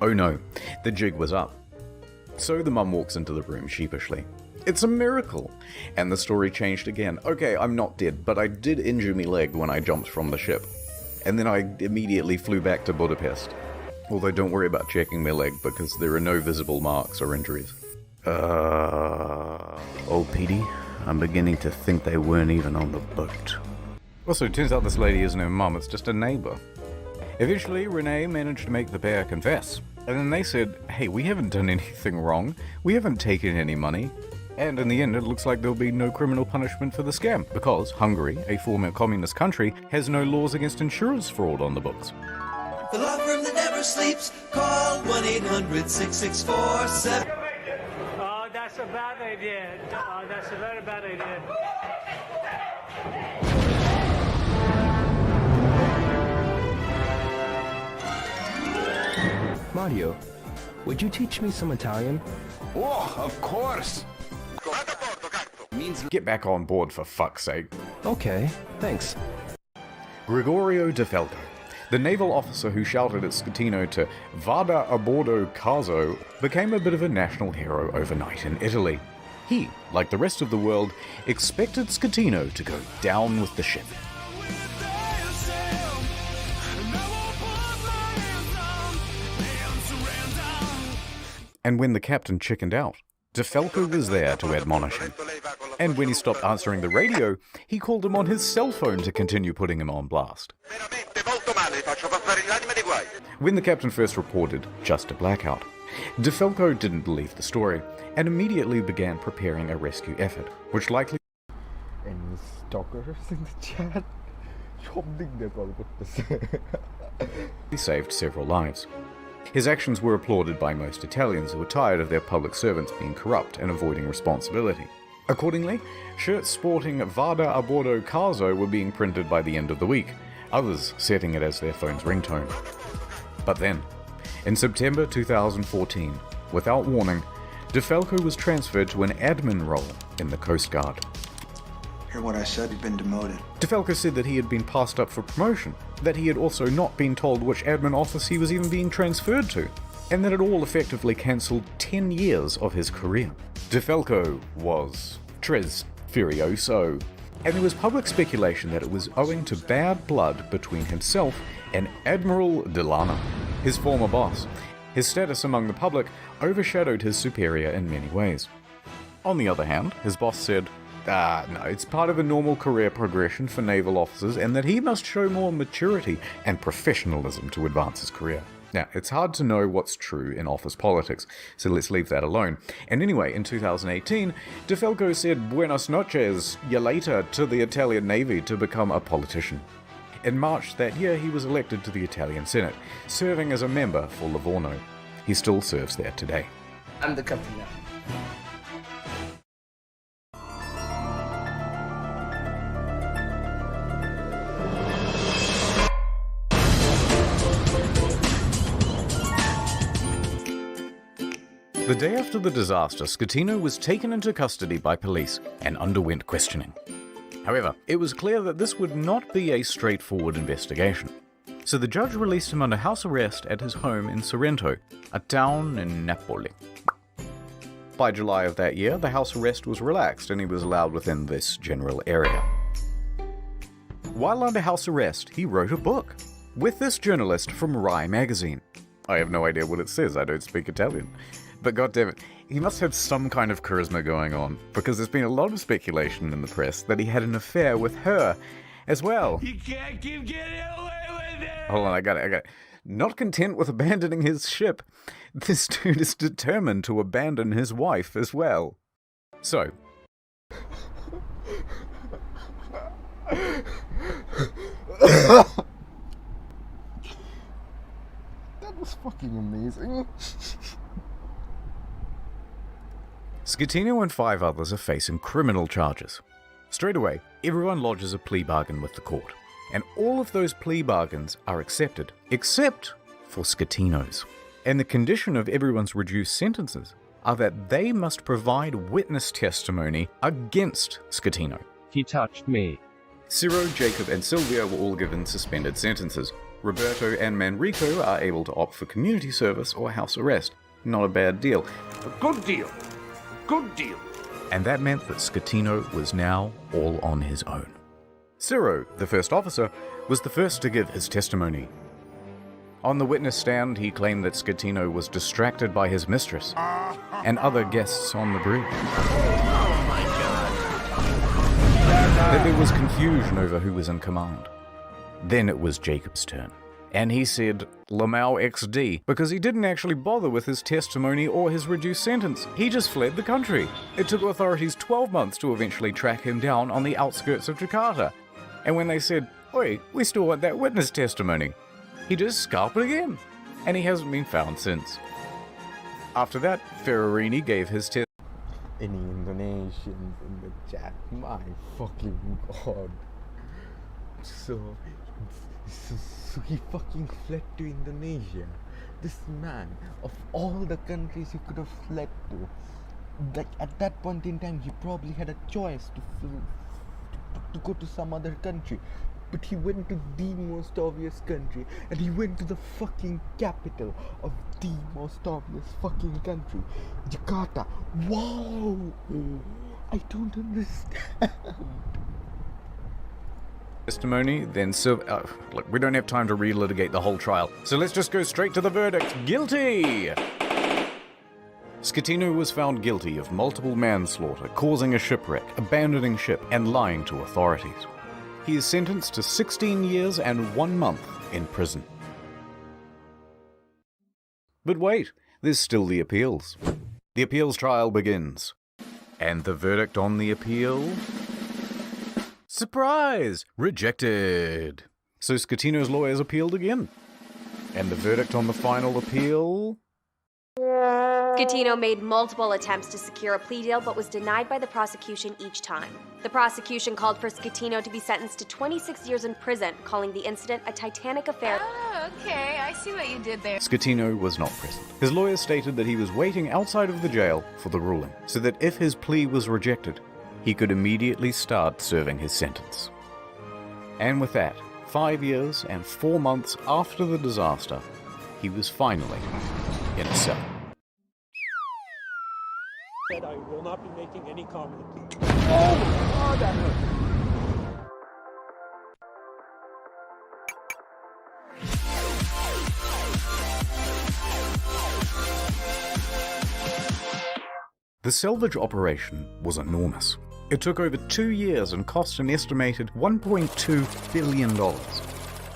Oh no, the jig was up. So the mum walks into the room sheepishly. "It's a miracle!" And the story changed again. "Okay, I'm not dead, but I did injure my leg when I jumped from the ship. And then I immediately flew back to Budapest. Although don't worry about checking my leg because there are no visible marks or injuries." Oh, Petey, I'm beginning to think they weren't even on the boat. Also, it turns out this lady isn't her mum, it's just a neighbour. Eventually, Renee managed to make the pair confess. And then they said, "Hey, we haven't done anything wrong. We haven't taken any money." And in the end, it looks like there'll be no criminal punishment for the scam, because Hungary, a former communist country, has no laws against insurance fraud on the books. The law firm that never sleeps, call 1-800-6647. Oh, that's a bad idea. Oh, that's a very bad idea. Mario, would you teach me some Italian? Oh, of course. Get back on board for fuck's sake. Okay, thanks. Gregorio De Falco, the naval officer who shouted at Schettino to "Vada a bordo caso," became a bit of a national hero overnight in Italy. He, like the rest of the world, expected Schettino to go down with the ship. And when the captain chickened out, De Falco was there to admonish him. And when he stopped answering the radio, he called him on his cell phone to continue putting him on blast. When the captain first reported just a blackout, DeFalco didn't believe the story, and immediately began preparing a rescue effort, which likely Any stalkers in the chat? he saved several lives. His actions were applauded by most Italians who were tired of their public servants being corrupt and avoiding responsibility. Accordingly, shirts sporting Vada a bordo caso were being printed by the end of the week, others setting it as their phone's ringtone. But then, in September 2014, without warning, DeFalco was transferred to an admin role in the Coast Guard. Hear what I said? You've been demoted. DeFalco said that he had been passed up for promotion, that he had also not been told which admin office he was even being transferred to, and that it all effectively cancelled 10 years of his career. DeFalco was tres furioso, and there was public speculation that it was owing to bad blood between himself and Admiral Delano, his former boss. His status among the public overshadowed his superior in many ways. On the other hand, his boss said, no, it's part of a normal career progression for naval officers and that he must show more maturity and professionalism to advance his career. Now, it's hard to know what's true in office politics, so let's leave that alone. And anyway, in 2018, DeFalco said buenas noches, ya later, to the Italian Navy to become a politician. In March that year, he was elected to the Italian Senate, serving as a member for Livorno. He still serves there today. I'm the captain now. The day after the disaster, Schettino was taken into custody by police and underwent questioning. However, it was clear that this would not be a straightforward investigation. So the judge released him under house arrest at his home in Sorrento, a town in Napoli. By July of that year, the house arrest was relaxed and he was allowed within this general area. While under house arrest, he wrote a book with this journalist from Rai magazine. I have no idea what it says, I don't speak Italian. But goddammit, he must have some kind of charisma going on, because there's been a lot of speculation in the press that he had an affair with her as well. You can't keep getting away with it! Hold on, I got it. Not content with abandoning his ship, this dude is determined to abandon his wife as well. So, That was fucking amazing. Schettino and 5 others are facing criminal charges. Straight away, everyone lodges a plea bargain with the court, and all of those plea bargains are accepted, except for Schettino's. And the condition of everyone's reduced sentences are that they must provide witness testimony against Schettino. He touched me. Ciro, Jacob, and Silvia were all given suspended sentences. Roberto and Manrico are able to opt for community service or house arrest. Not a bad deal. A good deal. Good deal. And that meant that Schettino was now all on his own. Ciro, the first officer, was the first to give his testimony. On the witness stand, he claimed that Schettino was distracted by his mistress and other guests on the bridge. Oh my God. That there was confusion over who was in command. Then it was Jacob's turn. And he said, Lamau XD, because he didn't actually bother with his testimony or his reduced sentence. He just fled the country. It took authorities 12 months to eventually track him down on the outskirts of Jakarta. And when they said, oi, we still want that witness testimony, he just scalped again. And he hasn't been found since. After that, Ferrarini gave his testimony. Any Indonesians in the chat? My fucking god. So he fucking fled to Indonesia. This man, of all the countries he could have fled to, like at that point in time, he probably had a choice to go to some other country. But he went to the most obvious country, and he went to the fucking capital of the most obvious fucking country, Jakarta. Wow! I don't understand. Testimony, then look, we don't have time to relitigate the whole trial, so let's just go straight to the verdict. Guilty! Schettino was found guilty of multiple manslaughter, causing a shipwreck, abandoning ship, and lying to authorities. He is sentenced to 16 years and 1 month in prison. But wait, there's still the appeals. The appeals trial begins. And the verdict on the appeal? Surprise! Rejected! So Scatino's lawyers appealed again. And the verdict on the final appeal? Scatino made multiple attempts to secure a plea deal but was denied by the prosecution each time. The prosecution called for Scatino to be sentenced to 26 years in prison, calling the incident a Titanic affair. Oh, okay, I see what you did there. Scatino was not present. His lawyers stated that he was waiting outside of the jail for the ruling, so that if his plea was rejected, he could immediately start serving his sentence. And with that, 5 years and 4 months after the disaster, he was finally in a cell. I will not be making any comment. Oh, that hurt. The salvage operation was enormous. It took over 2 years and cost an estimated $1.2 billion.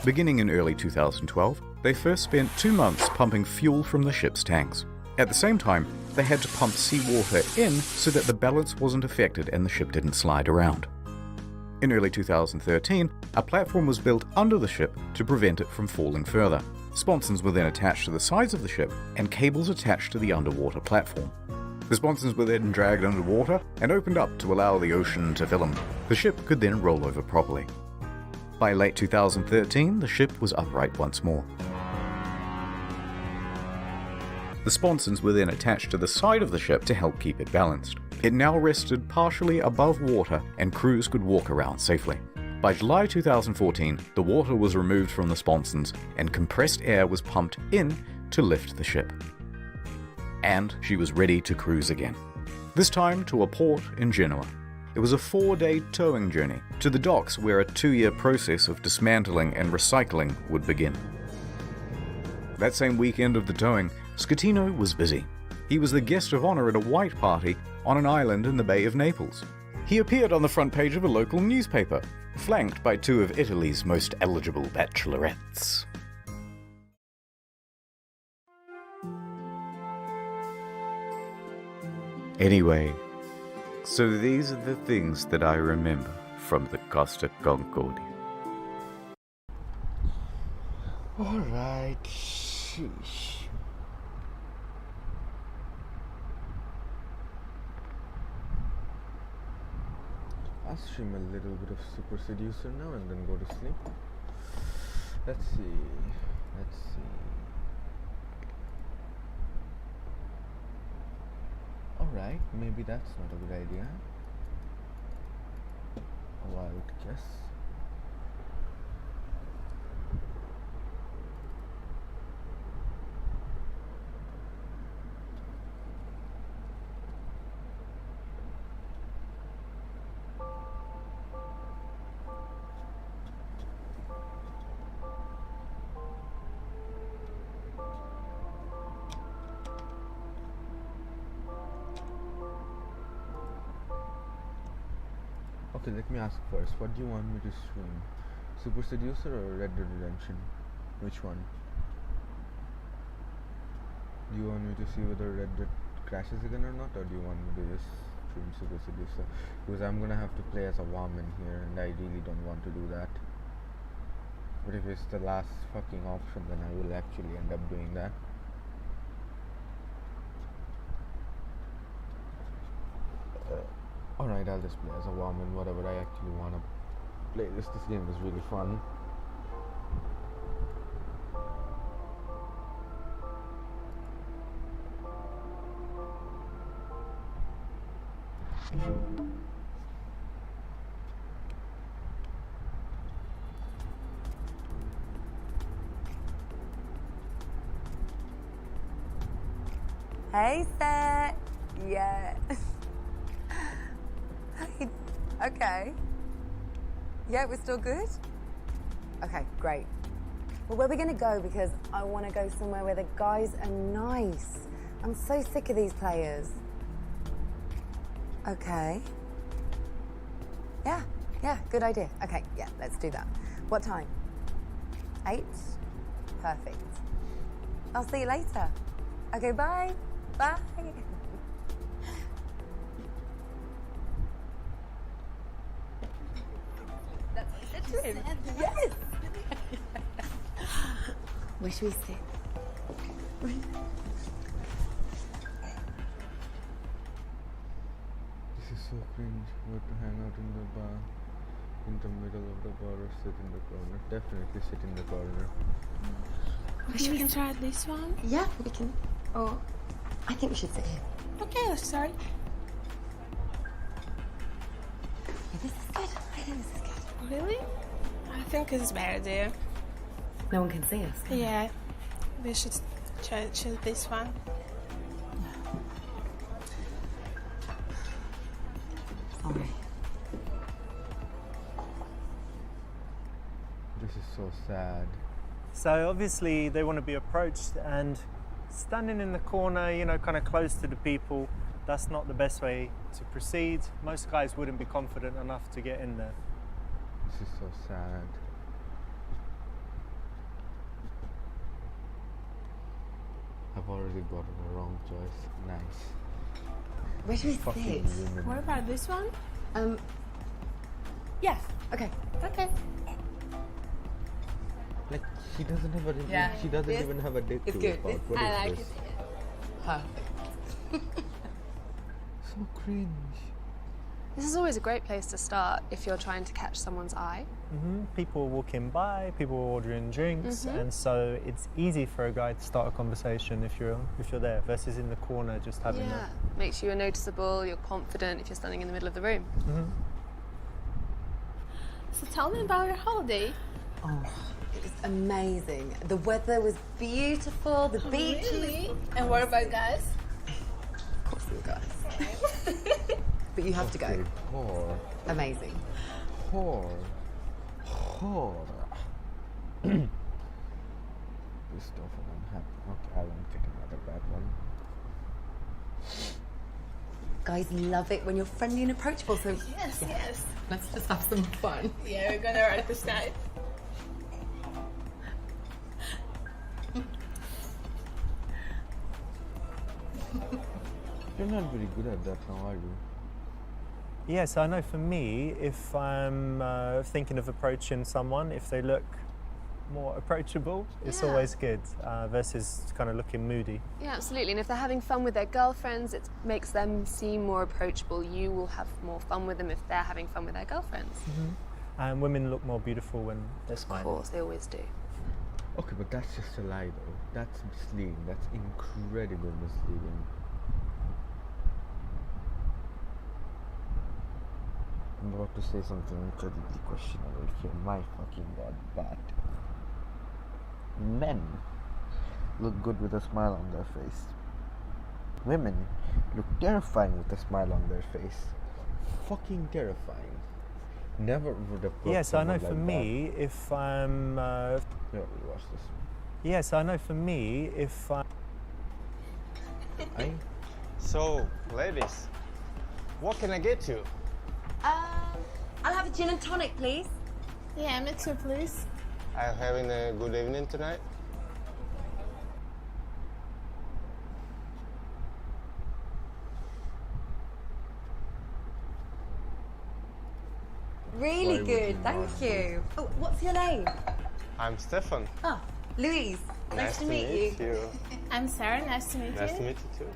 Beginning in early 2012, they first spent 2 months pumping fuel from the ship's tanks. At the same time, they had to pump seawater in so that the balance wasn't affected and the ship didn't slide around. In early 2013, a platform was built under the ship to prevent it from falling further. Sponsons were then attached to the sides of the ship and cables attached to the underwater platform. The sponsons were then dragged underwater and opened up to allow the ocean to fill them. The ship could then roll over properly. By late 2013, the ship was upright once more. The sponsons were then attached to the side of the ship to help keep it balanced. It now rested partially above water and crews could walk around safely. By July 2014, the water was removed from the sponsons and compressed air was pumped in to lift the ship. And she was ready to cruise again. This time to a port in Genoa. It was a 4-day towing journey to the docks where a 2-year process of dismantling and recycling would begin. That same weekend of the towing, Scatino was busy. He was the guest of honor at a white party on an island in the Bay of Naples. He appeared on the front page of a local newspaper, flanked by 2 of Italy's most eligible bachelorettes. Anyway, so these are the things that I remember from the Costa Concordia. Alright, sheesh. I'll stream a little bit of Super Seducer now and then go to sleep. Let's see. Alright, maybe that's not a good idea. A wild guess. Okay, let me ask first, what do you want me to stream? Super Seducer or Red Dead Redemption? Which one? Do you want me to see whether Red Dead crashes again or not, or do you want me to just stream Super Seducer? Because I'm gonna have to play as a woman here and I really don't want to do that. But if it's the last fucking option, then I will actually end up doing that. Alright, I'll just play as a woman, whatever I actually want to play. This game is really fun. Hey, Seth. Yeah. Okay. Yeah, we're still good? Okay, great. Well, where are we going to go? Because I want to go somewhere where the guys are nice. I'm so sick of these players. Okay. Yeah, good idea. Okay, yeah, let's do that. What time? 8? Perfect. I'll see you later. Okay, bye. Bye. That's what I said to him. Yes. Where should we sit? This is so cringe. What to hang out in the bar, in the middle of the bar, or sit in the corner? Definitely sit in the corner. Maybe we can try this one? Yeah, we can. Or I think we should sit here. Okay, let's start. Yeah, this is good. I think this is good. Really? I think this is better there. No one can see us. Can Yeah. We should choose this one. Sorry. This is so sad. So obviously they want to be approached, and standing in the corner, you know, kind of close to the people, that's not the best way to proceed. Most guys wouldn't be confident enough to get in there. This is so sad. I've already gotten a wrong choice. Nice. Where should we Fucking sit? women. What about this one? Yes. Okay. Okay. Like, she doesn't have a Yeah. she doesn't This even have a dick is to good. whip out. What I is like this? it. Perfect. So cringe. This is always a great place to start if you're trying to catch someone's eye. People are walking by, people are ordering drinks, and so it's easy for a guy to start a conversation if you're there, versus in the corner just having Yeah, makes you noticeable, you're confident if you're standing in the middle of the room. So tell me about your holiday. Oh, it was amazing. The weather was beautiful, the beaches. Really? And what about guys? Of course there were guys. But you have to go. Whore. Amazing. Whore. Whore. Pissed off and unhappy. Okay, I won't get another bad one. Guys love it when you're friendly and approachable, so Yes. let's just have some fun. Yeah, we're gonna write this down. You're not very good at that now, are you? Yes, I know for me, if I'm thinking of approaching someone, if they look more approachable, it's Yeah. always good, versus kind of looking moody. Yeah, absolutely. And if they're having fun with their girlfriends, it makes them seem more approachable. You will have more fun with them if they're having fun with their girlfriends. And women look more beautiful when they're smiling. Of course, they always do. Okay, but that's just a lie though. That's misleading. That's incredibly misleading. I'm about to say something incredibly questionable here. My fucking god, but men look good with a smile on their face. Women look terrifying with a smile on their face. Fucking terrifying. Never would have. Yes, I know for me, if I'm. Yeah, we'll watch this. Yes, I know for me, if I. So, ladies, what can I get you? I'll have a gin and tonic, please. Yeah, me too, please. Are you having a good evening tonight? Really Why would good, you thank not? you. Oh, what's your name? I'm Stefan. Oh, Louise. Nice to meet you. I'm Sarah, nice to meet Nice you. to meet you too.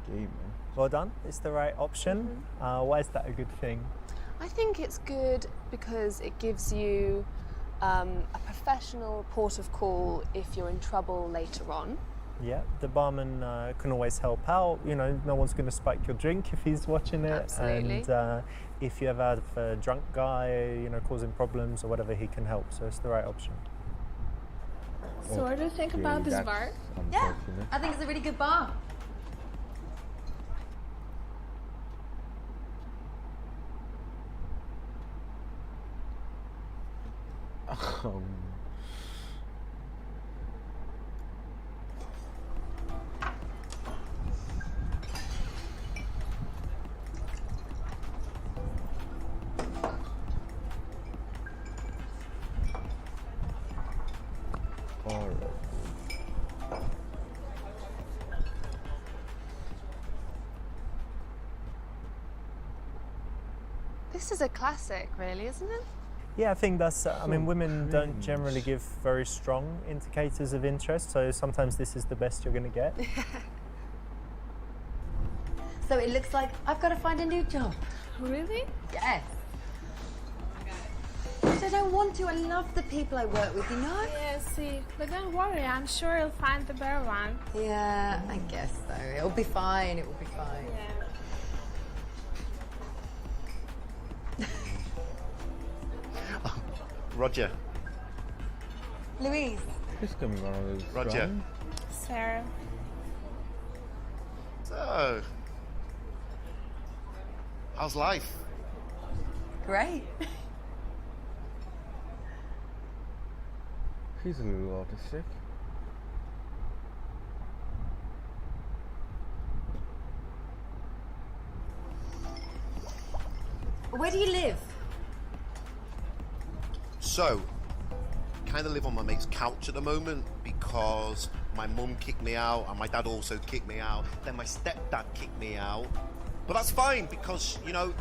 Gay, man. Well done, it's the right option. Why is that a good thing? I think it's good because it gives you a professional port of call if you're in trouble later on. Yeah, the barman can always help out. You know, no one's going to spike your drink if he's watching it. Absolutely. And if you ever have a drunk guy, you know, causing problems or whatever, he can help. So it's the right option. So what do you think about this bar? Yeah, I think it's a really good bar. Alright. This is a classic, really, isn't it? Yeah, I think that's, I mean, women don't cringe. generally give very strong indicators of interest, so sometimes this is the best you're going to get. So it looks like I've got to find a new job. Really? Yes. But I don't want to. I love the people I work with, you know? Yeah, see. But don't worry, I'm sure you'll find the better one. Yeah, I guess so. It'll be fine. It will be fine. Yeah. Roger. Louise. Who's coming on with Roger. drum? Sarah. So, how's life? Great. He's a little autistic. Where do you live? So, kind of live on my mate's couch at the moment because my mum kicked me out and my dad also kicked me out. Then my stepdad kicked me out. But that's fine because, you know,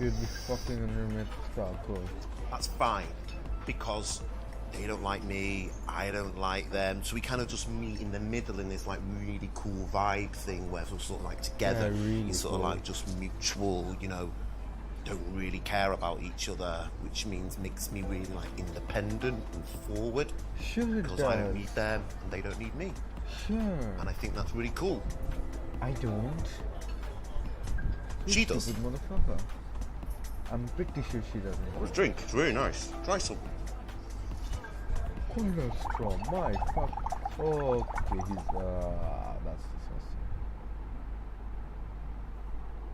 You'd be fucking in your mid cool. that's fine because they don't like me, I don't like them. So we kind of just meet in the middle in this like really cool vibe thing where we're sort of like together. Yeah, really it's sort cool. of like just mutual, you know, don't really care about each other, which means makes me really like independent and forward. Sure it Because I don't does. need them and they don't need me. Sure. And I think that's really cool. I don't. She You does. stupid motherfucker. I'm pretty sure she doesn't. Well, drink, it's really nice. Try some. Cholesterol, my fuck. Okay, he's that's disgusting.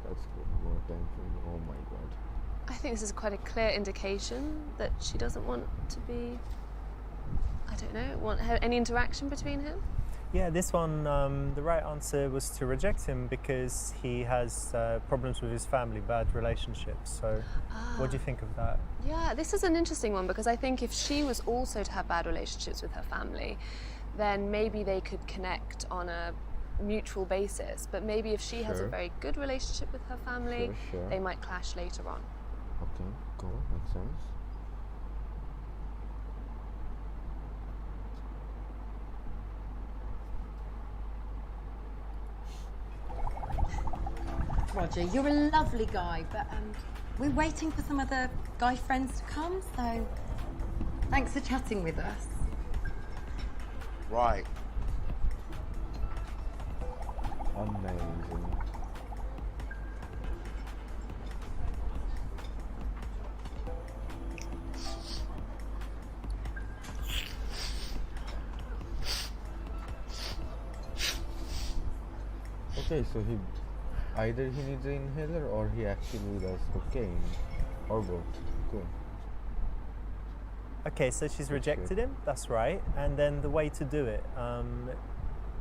That's good. More time for you. Oh my god. I think this is quite a clear indication that she doesn't want to be, I don't know, want any interaction between him. Yeah, this one, the right answer was to reject him because he has problems with his family, bad relationships. So, what do you think of that? Yeah, this is an interesting one because I think if she was also to have bad relationships with her family, then maybe they could connect on a mutual basis. But maybe if she has a Sure. very good relationship with her family, Sure. they might clash later on. Okay, cool. Makes sense. Roger, you're a lovely guy, but we're waiting for some other guy friends to come, so thanks for chatting with us. Right. Amazing. Okay, so either he needs an inhaler or he actually does cocaine, or both. Cool. Okay, so she's rejected him. That's right. And then the way to do it.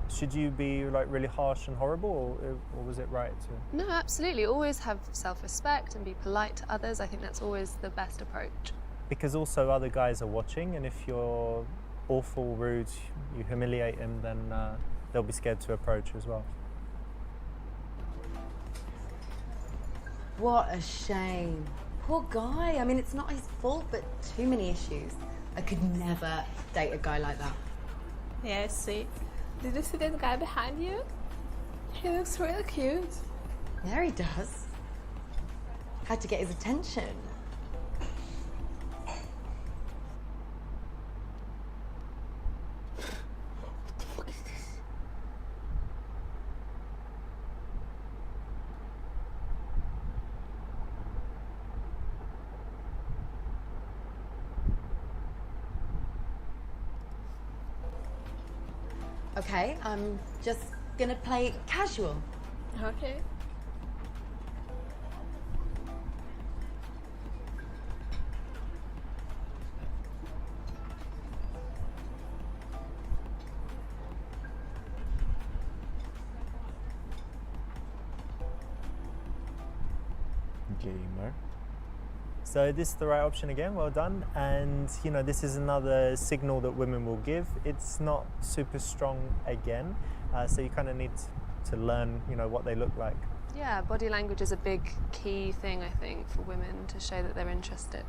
Should you be like really harsh and horrible, or was it right to? No, absolutely. Always have self-respect and be polite to others. I think that's always the best approach. Because also other guys are watching, and if you're awful, rude, you humiliate them, then they'll be scared to approach as well. What a shame. Poor guy. I mean, it's not his fault, but too many issues. I could never date a guy like that. Yeah, see. Did you see that guy behind you? He looks really cute. Yeah, he does. Had to get his attention. Okay, I'm just gonna play casual. Okay. Gamer. So this is the right option again, well done. And you know, this is another signal that women will give. It's not super strong again, so you kind of need to learn, you know, what they look like. Yeah, body language is a big key thing, I think, for women to show that they're interested.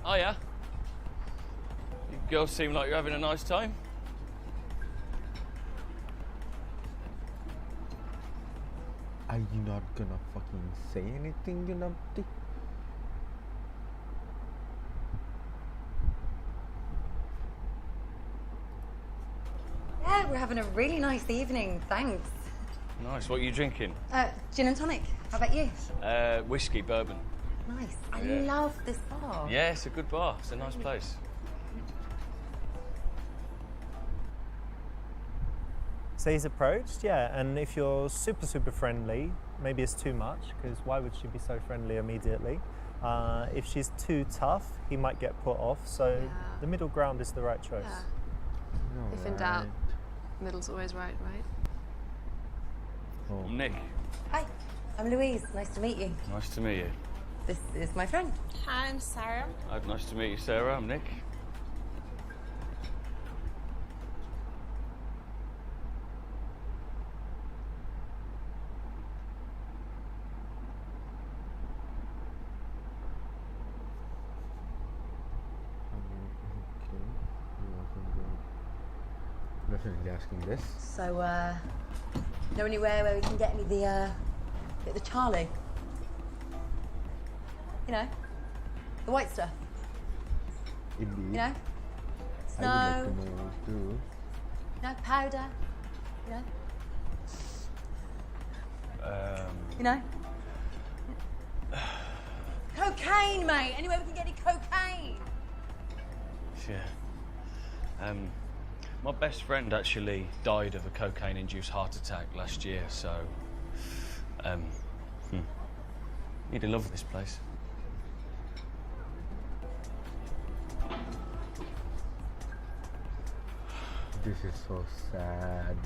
Oh yeah? You girls seem like you're having a nice time. Are you not gonna fucking say anything, you numpty? Yeah, we're having a really nice evening, thanks. Nice. What are you drinking? Gin and tonic. How about you? Whiskey, bourbon. Nice. I Yeah. love this bar. Yeah, it's a good bar. It's a nice place. So he's approached, yeah, and if you're super, super friendly, maybe it's too much, because why would she be so friendly immediately? If she's too tough, he might get put off, so the middle ground is the right choice. Yeah. If in doubt, middle's always right, right? I'm Nick. Hi, I'm Louise. Nice to meet you. Nice to meet you. This is my friend. Hi, I'm Sarah. Nice to meet you, Sarah. I'm Nick. Definitely asking this. So, know anywhere where we can get me the Charlie? You know, the white stuff. Indeed. You know, snow. I would like to know too. You know, powder. You know. You know. Cocaine, mate. Anywhere we can get any cocaine. Yeah. My best friend actually died of a cocaine-induced heart attack last year, so you'd love this place. This is so sad.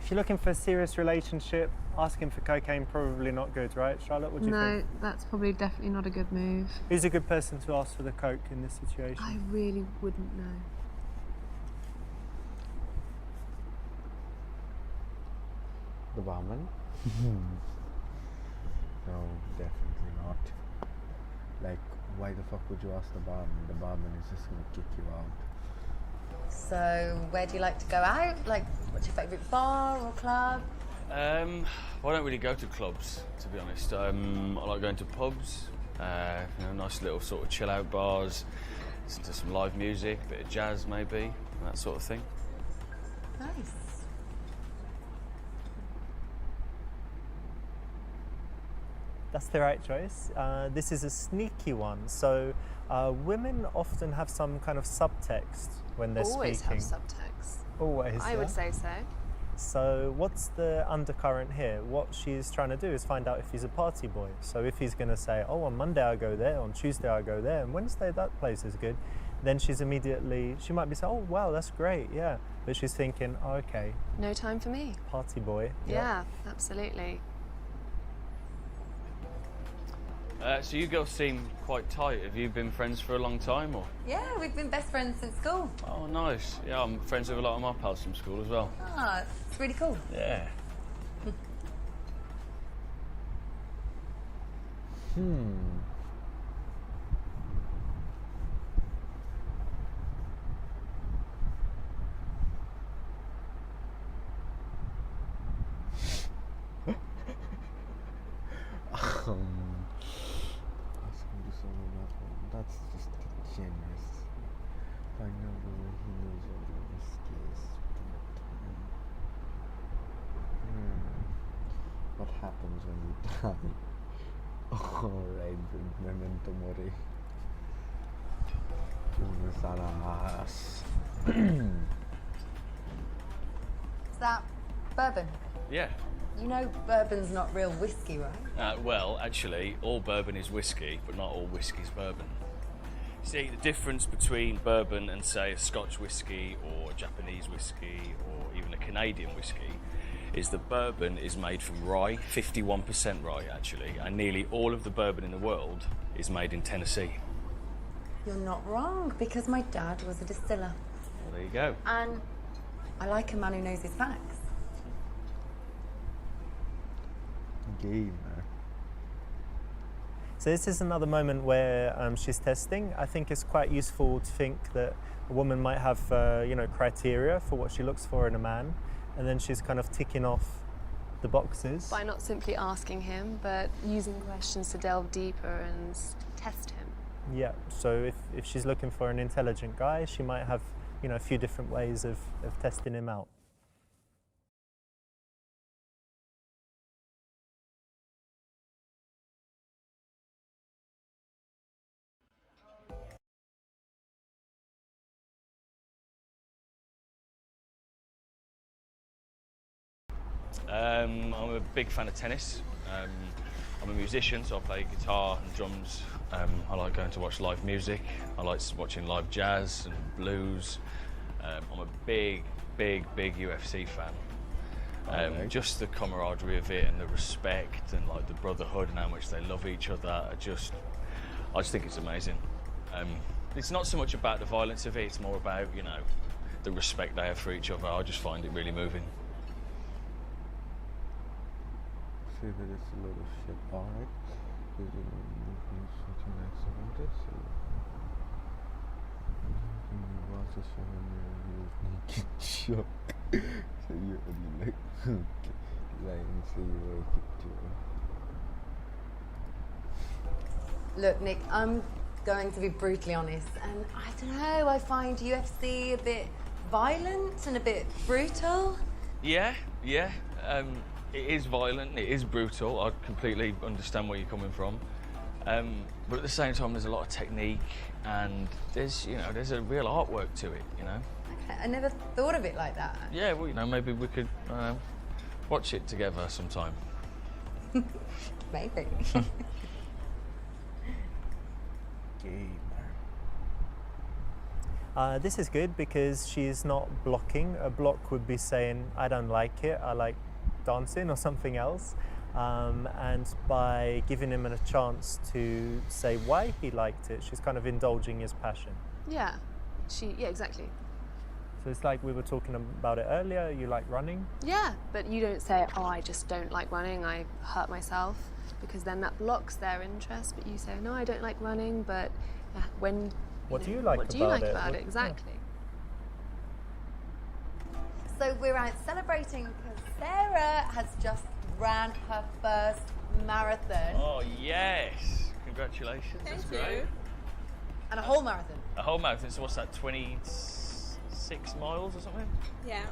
If you're looking for a serious relationship, asking for cocaine, probably not good, right? Charlotte, what do you think? No, that's probably definitely not a good move. Who's a good person to ask for the coke in this situation? I really wouldn't know. The barman? No, definitely not. Like, why the fuck would you ask the barman? The barman is just gonna kick you out. So, where do you like to go out? Like, what's your favourite bar or club? I don't really go to clubs, to be honest. I like going to pubs, nice little sort of chill-out bars, listen to some live music, a bit of jazz maybe, that sort of thing. Nice. That's the right choice. This is a sneaky one. So women often have some kind of subtext when they're Always speaking. have subtext. Always. I would say so. So what's the undercurrent here? What she's trying to do is find out if he's a party boy. So if he's going to say, oh, on Monday I go there, on Tuesday I go there, and Wednesday that place is good, then she might be saying, oh, wow, that's great, yeah. But she's thinking, oh, okay. No time for me. Party boy. Yeah, absolutely. So you girls seem quite tight. Have you been friends for a long time, or? Yeah, we've been best friends since school. Oh, nice. Yeah, I'm friends with a lot of my pals from school as well. Ah, it's really cool. Yeah. That's just generous. I know the way he knows all the whiskies. What happens when you die? Alright, memento mori. Is that bourbon? Yeah. You know bourbon's not real whiskey, right? Well, actually, all bourbon is whiskey, but not all whiskey's bourbon. See, the difference between bourbon and, say, a Scotch whiskey or a Japanese whiskey or even a Canadian whiskey is that bourbon is made from rye, 51% rye actually, and nearly all of the bourbon in the world is made in Tennessee. You're not wrong, because my dad was a distiller. Well, there you go. And I like a man who knows his facts. Gay, man. So this is another moment where she's testing. I think it's quite useful to think that a woman might have, criteria for what she looks for in a man, and then she's kind of ticking off the boxes. By not simply asking him, but using questions to delve deeper and test him. Yeah, so if she's looking for an intelligent guy, she might have, a few different ways of testing him out. I'm a big fan of tennis. I'm a musician, so I play guitar and drums. I like going to watch live music. I like watching live jazz and blues. I'm a big UFC fan. Just the camaraderie of it and the respect and like the brotherhood and how much they love each other. I just think it's amazing. It's not so much about the violence of it, it's more about, the respect they have for each other. I just find it really moving. See that it's a lot of shit, alright. So you only like and say you like it too. Look, Nick, I'm going to be brutally honest, and I don't know, I find UFC a bit violent and a bit brutal. Yeah. It is violent, it is brutal. I completely understand where you're coming from. But at the same time, there's a lot of technique and there's a real artwork to it, Okay, I never thought of it like that. Yeah, well, maybe we could watch it together sometime. Maybe. This is good because she's not blocking. A block would be saying, I don't like it, I like dancing or something else. And by giving him a chance to say why he liked it, she's kind of indulging his passion. Yeah, exactly. So it's like we were talking about it earlier, you like running? Yeah, but you don't say, oh, I just don't like running, I hurt myself, because then that blocks their interest. But you say, no, I don't like running, but when... What do you like about it? Exactly. So we're out celebrating because Sarah has just ran her first marathon. Oh, yes. Congratulations. That's great. And a whole marathon. A whole marathon. So what's that, 26 miles or something? Yeah.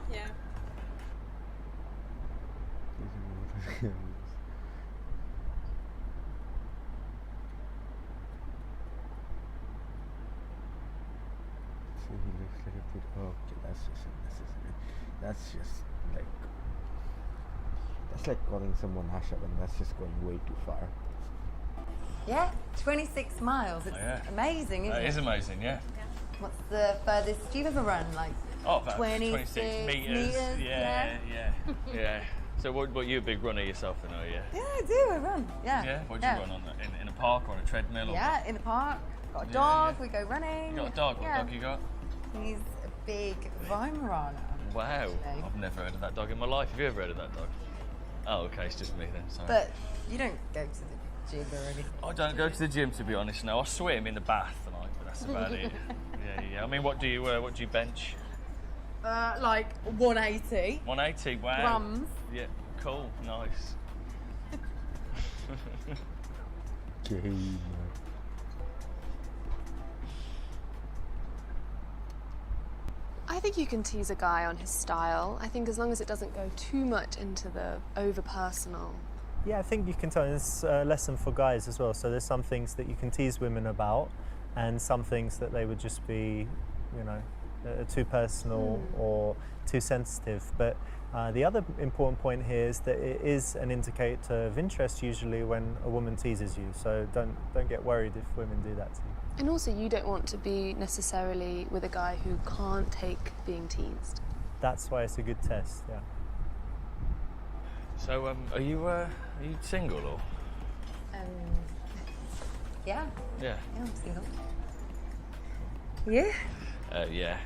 So he looks like a bit, okay, that's just unnecessary. That's like calling someone Ashab, and that's just going way too far. Yeah, 26 miles. It's amazing, isn't it? It is amazing, yeah. What's the furthest you've ever run? Like about 26 meters. Yeah. So what you're a big runner yourself then, are you? Yeah, I do. I run. Yeah. Yeah? What do you run on? In a park or on a treadmill? Or yeah, in the park. Got a dog. We go running. You got a dog? What dog you got? He's a big Weimaraner. Wow. Actually. I've never heard of that dog in my life. Have you ever heard of that dog? Oh, okay. It's just me then. Sorry. But you don't go to the gym or anything. I don't go to the gym, to be honest. No, I swim in the bath, but that's about it. Yeah. I mean, what do you bench? Like 180. 180. Wow. Grams. Yeah. Cool. Nice. I think you can tease a guy on his style. I think as long as it doesn't go too much into the over-personal. Yeah, I think you can tell it's a lesson for guys as well. So there's some things that you can tease women about and some things that they would just be, too personal or too sensitive. But the other important point here is that it is an indicator of interest usually when a woman teases you. So don't get worried if women do that to you. And also, you don't want to be necessarily with a guy who can't take being teased. That's why it's a good test, yeah. So, are you single or? Yeah. Yeah. Yeah, I'm single. Yeah? Yeah.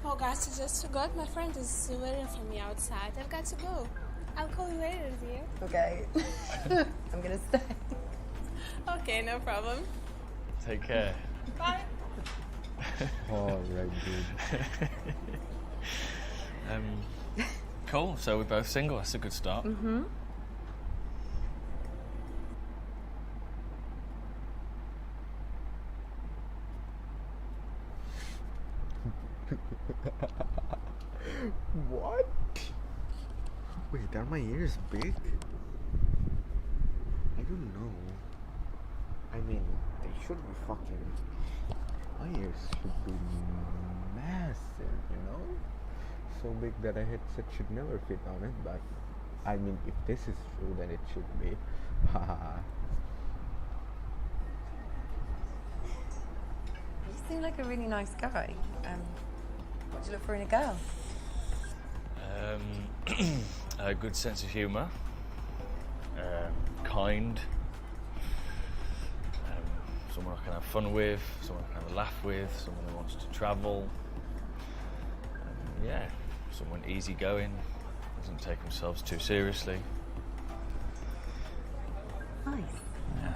Oh, guys, I just forgot. My friend is waiting for me outside. I've got to go. I'll call you later, dear. Okay. I'm gonna stay. Okay, no problem. Take care. Bye. All right, dude. Cool. So we're both single. That's a good start. Mm-hmm. What? Wait, are my ears big? I don't know. I mean, they should be fucking... My ears should be massive, you know? So big that a headset should never fit on it, but... I mean, if this is true, then it should be. Haha. You seem like a really nice guy. What do you look for in a girl? A good sense of humour, kind, someone I can have fun with, someone I can have a laugh with, someone who wants to travel, yeah, someone easygoing, doesn't take themselves too seriously. Nice. Yeah.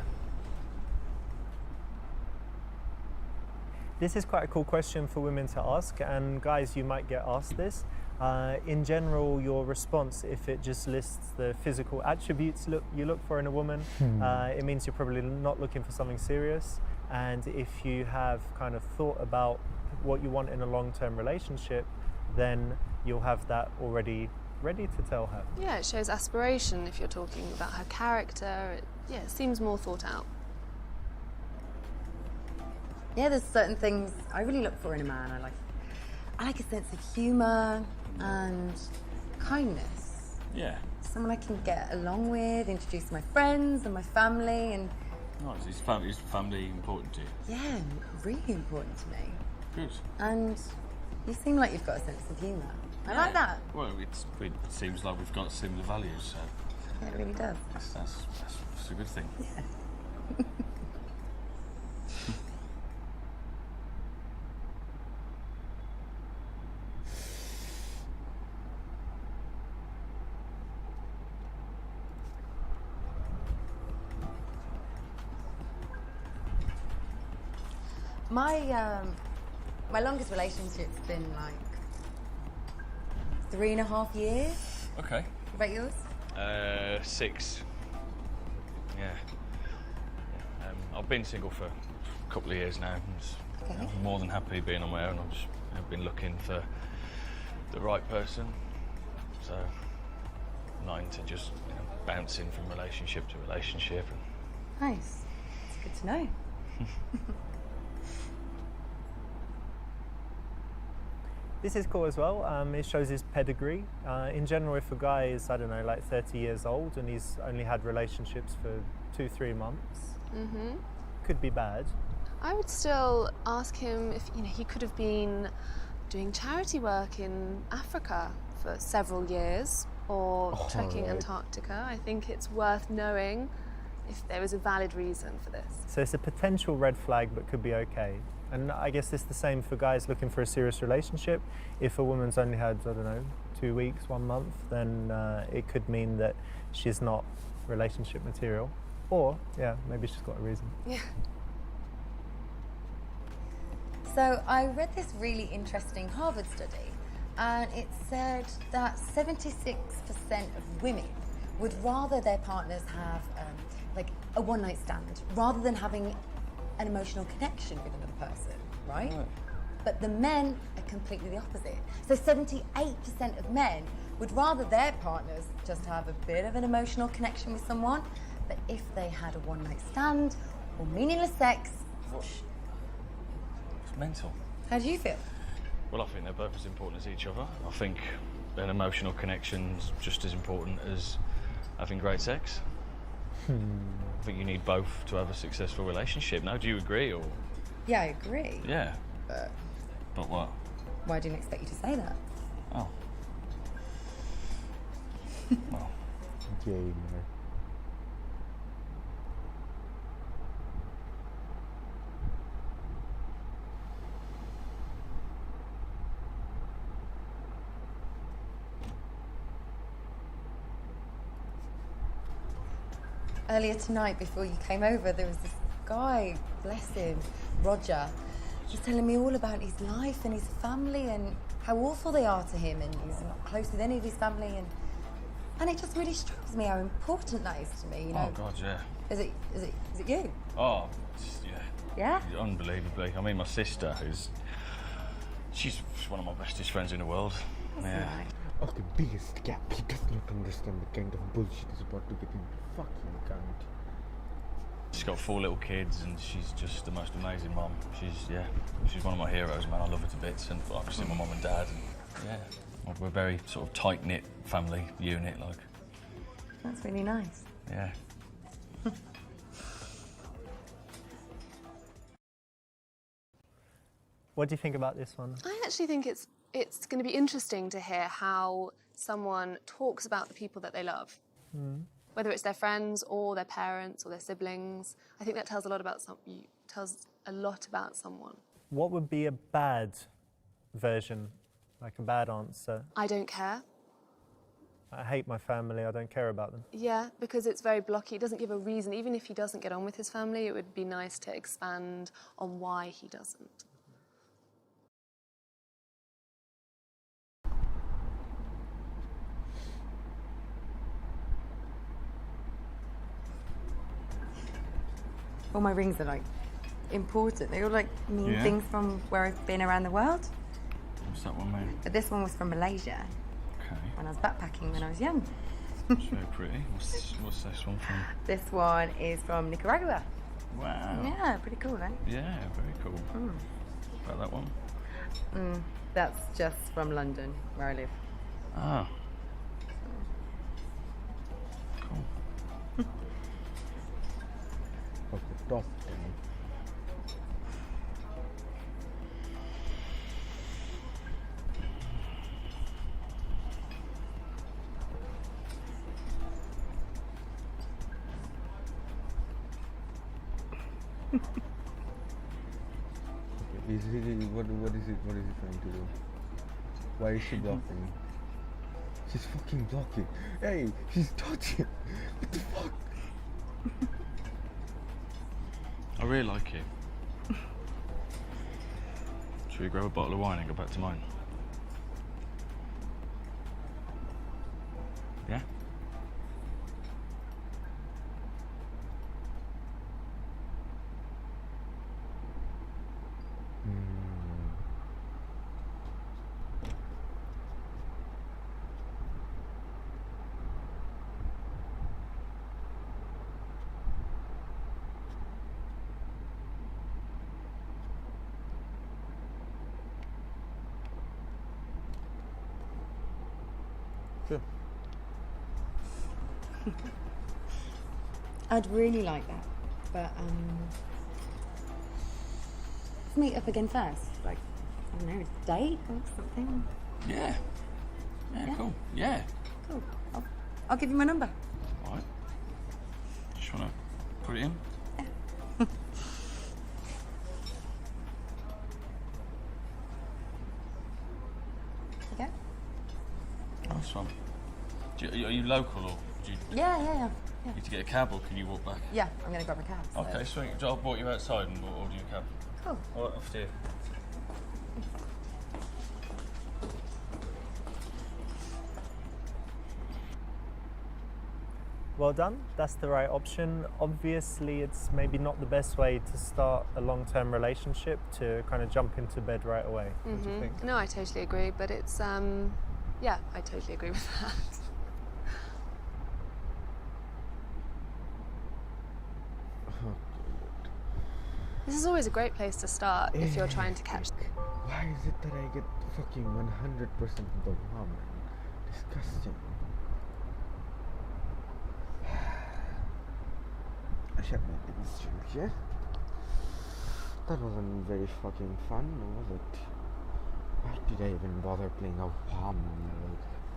This is quite a cool question for women to ask, and guys, you might get asked this. In general, your response, if it just lists the physical attributes you look for in a woman, it means you're probably not looking for something serious. And if you have kind of thought about what you want in a long-term relationship, then you'll have that already ready to tell her. Yeah, it shows aspiration if you're talking about her character. It seems more thought out. Yeah, there's certain things I really look for in a man. I like a sense of humour and kindness. Yeah. Someone I can get along with, introduce to my friends and my family, and... Nice. Is family important to you? Yeah, really important to me. Good. And you seem like you've got a sense of humour. I like that. Well, it seems like we've got similar values, so... Yeah, it really does. That's a good thing. Yeah. My longest relationship's been like 3.5 years. Okay. What about yours? 6. Yeah. I've been single for a couple of years now. I'm more than happy being on my own. I've been looking for the right person. So, not into just bouncing from relationship to relationship. Nice. It's good to know. This is cool as well. It shows his pedigree. In general, if a guy is, I don't know, like 30 years old and he's only had relationships for 2-3 months, could be bad. I would still ask him if he could have been doing charity work in Africa for several years, or trekking Antarctica. I think it's worth knowing if there is a valid reason for this. So it's a potential red flag, but could be okay. And I guess it's the same for guys looking for a serious relationship. If a woman's only had, I don't know, 2 weeks, 1 month, then it could mean that she's not relationship material. Or, yeah, maybe she's got a reason. Yeah. So I read this really interesting Harvard study, and it said that 76% of women would rather their partners have like a one-night stand rather than having an emotional connection with another person, right? But the men are completely the opposite. So 78% of men would rather their partners just have a bit of an emotional connection with someone, but if they had a one-night stand or meaningless sex, It's mental. how do you feel? Well, I think they're both as important as each other. I think an emotional connection's just as important as having great sex. I think you need both to have a successful relationship. Now, do you agree, or...? Yeah, I agree. Yeah. But what? Why didn't I expect you to say that? Oh. Gamer. Earlier tonight, before you came over, there was this guy, bless him, Roger. He's telling me all about his life and his family and how awful they are to him, and he's not close with any of his family, and it just really strikes me how important that is to me. You know? Oh God, yeah. Is it you? Oh, yeah. Yeah. Unbelievably. I mean, my sister, she's one of my bestest friends in the world. Yeah. Of the biggest gap, he does not understand the kind of bullshit is about to get into. Fucking cunt. She's got 4 little kids, and she's just the most amazing mom. She's one of my heroes, man. I love her to bits, and obviously my mum and dad. And, we're a very sort of tight knit family unit, like. That's really nice. Yeah. What do you think about this one? I actually think it's going to be interesting to hear how someone talks about the people that they love. Mm. Whether it's their friends or their parents or their siblings. I think that tells a lot about someone. What would be a bad version, like a bad answer? I don't care. I hate my family, I don't care about them. Yeah, because it's very blocky. It doesn't give a reason. Even if he doesn't get on with his family, it would be nice to expand on why he doesn't. All my rings are like important. They all like mean things from where I've been around the world. What's that one mean? But this one was from Malaysia. Okay. When I was backpacking when I was young. It's very pretty. What's this one from? This one is from Nicaragua. Wow. Yeah, pretty cool, eh? Yeah, very cool. Mm. About that one? That's just from London, where I live. Ah. Cool. Of the top. Is he, what is he trying to do? Why is she blocking? She's fucking blocking. Hey, she's touching. What the fuck? I really like you. Should we grab a bottle of wine and go back to mine? Yeah? Sure. I'd really like that, but let's meet up again first. Like, I don't know, a date or something. Yeah. Yeah, cool. Yeah. Cool. I'll give you my number. All right. Just want to put it in? Okay. Nice one. Are you local or do you Yeah. need to get a cab or can you walk back? Yeah, I'm gonna grab a cab. So. Okay, sweet. I'll brought you outside and we'll order you a cab. Cool. All right, off to you. Well done, that's the right option. Obviously, it's maybe not the best way to start a long-term relationship to kind of jump into bed right away. What do you think? No, I totally agree, but it's, yeah, I totally agree with that. This is always a great place to start if you're trying to catch... Why is it that I get fucking 100% of the ramen? Disgusting. I should make this drink, yeah? That wasn't very fucking fun, was it? Why did I even bother playing a ramen?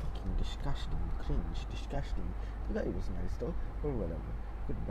Like, fucking disgusting, cringe, disgusting. The guy was nice though, or whatever. Goodbye.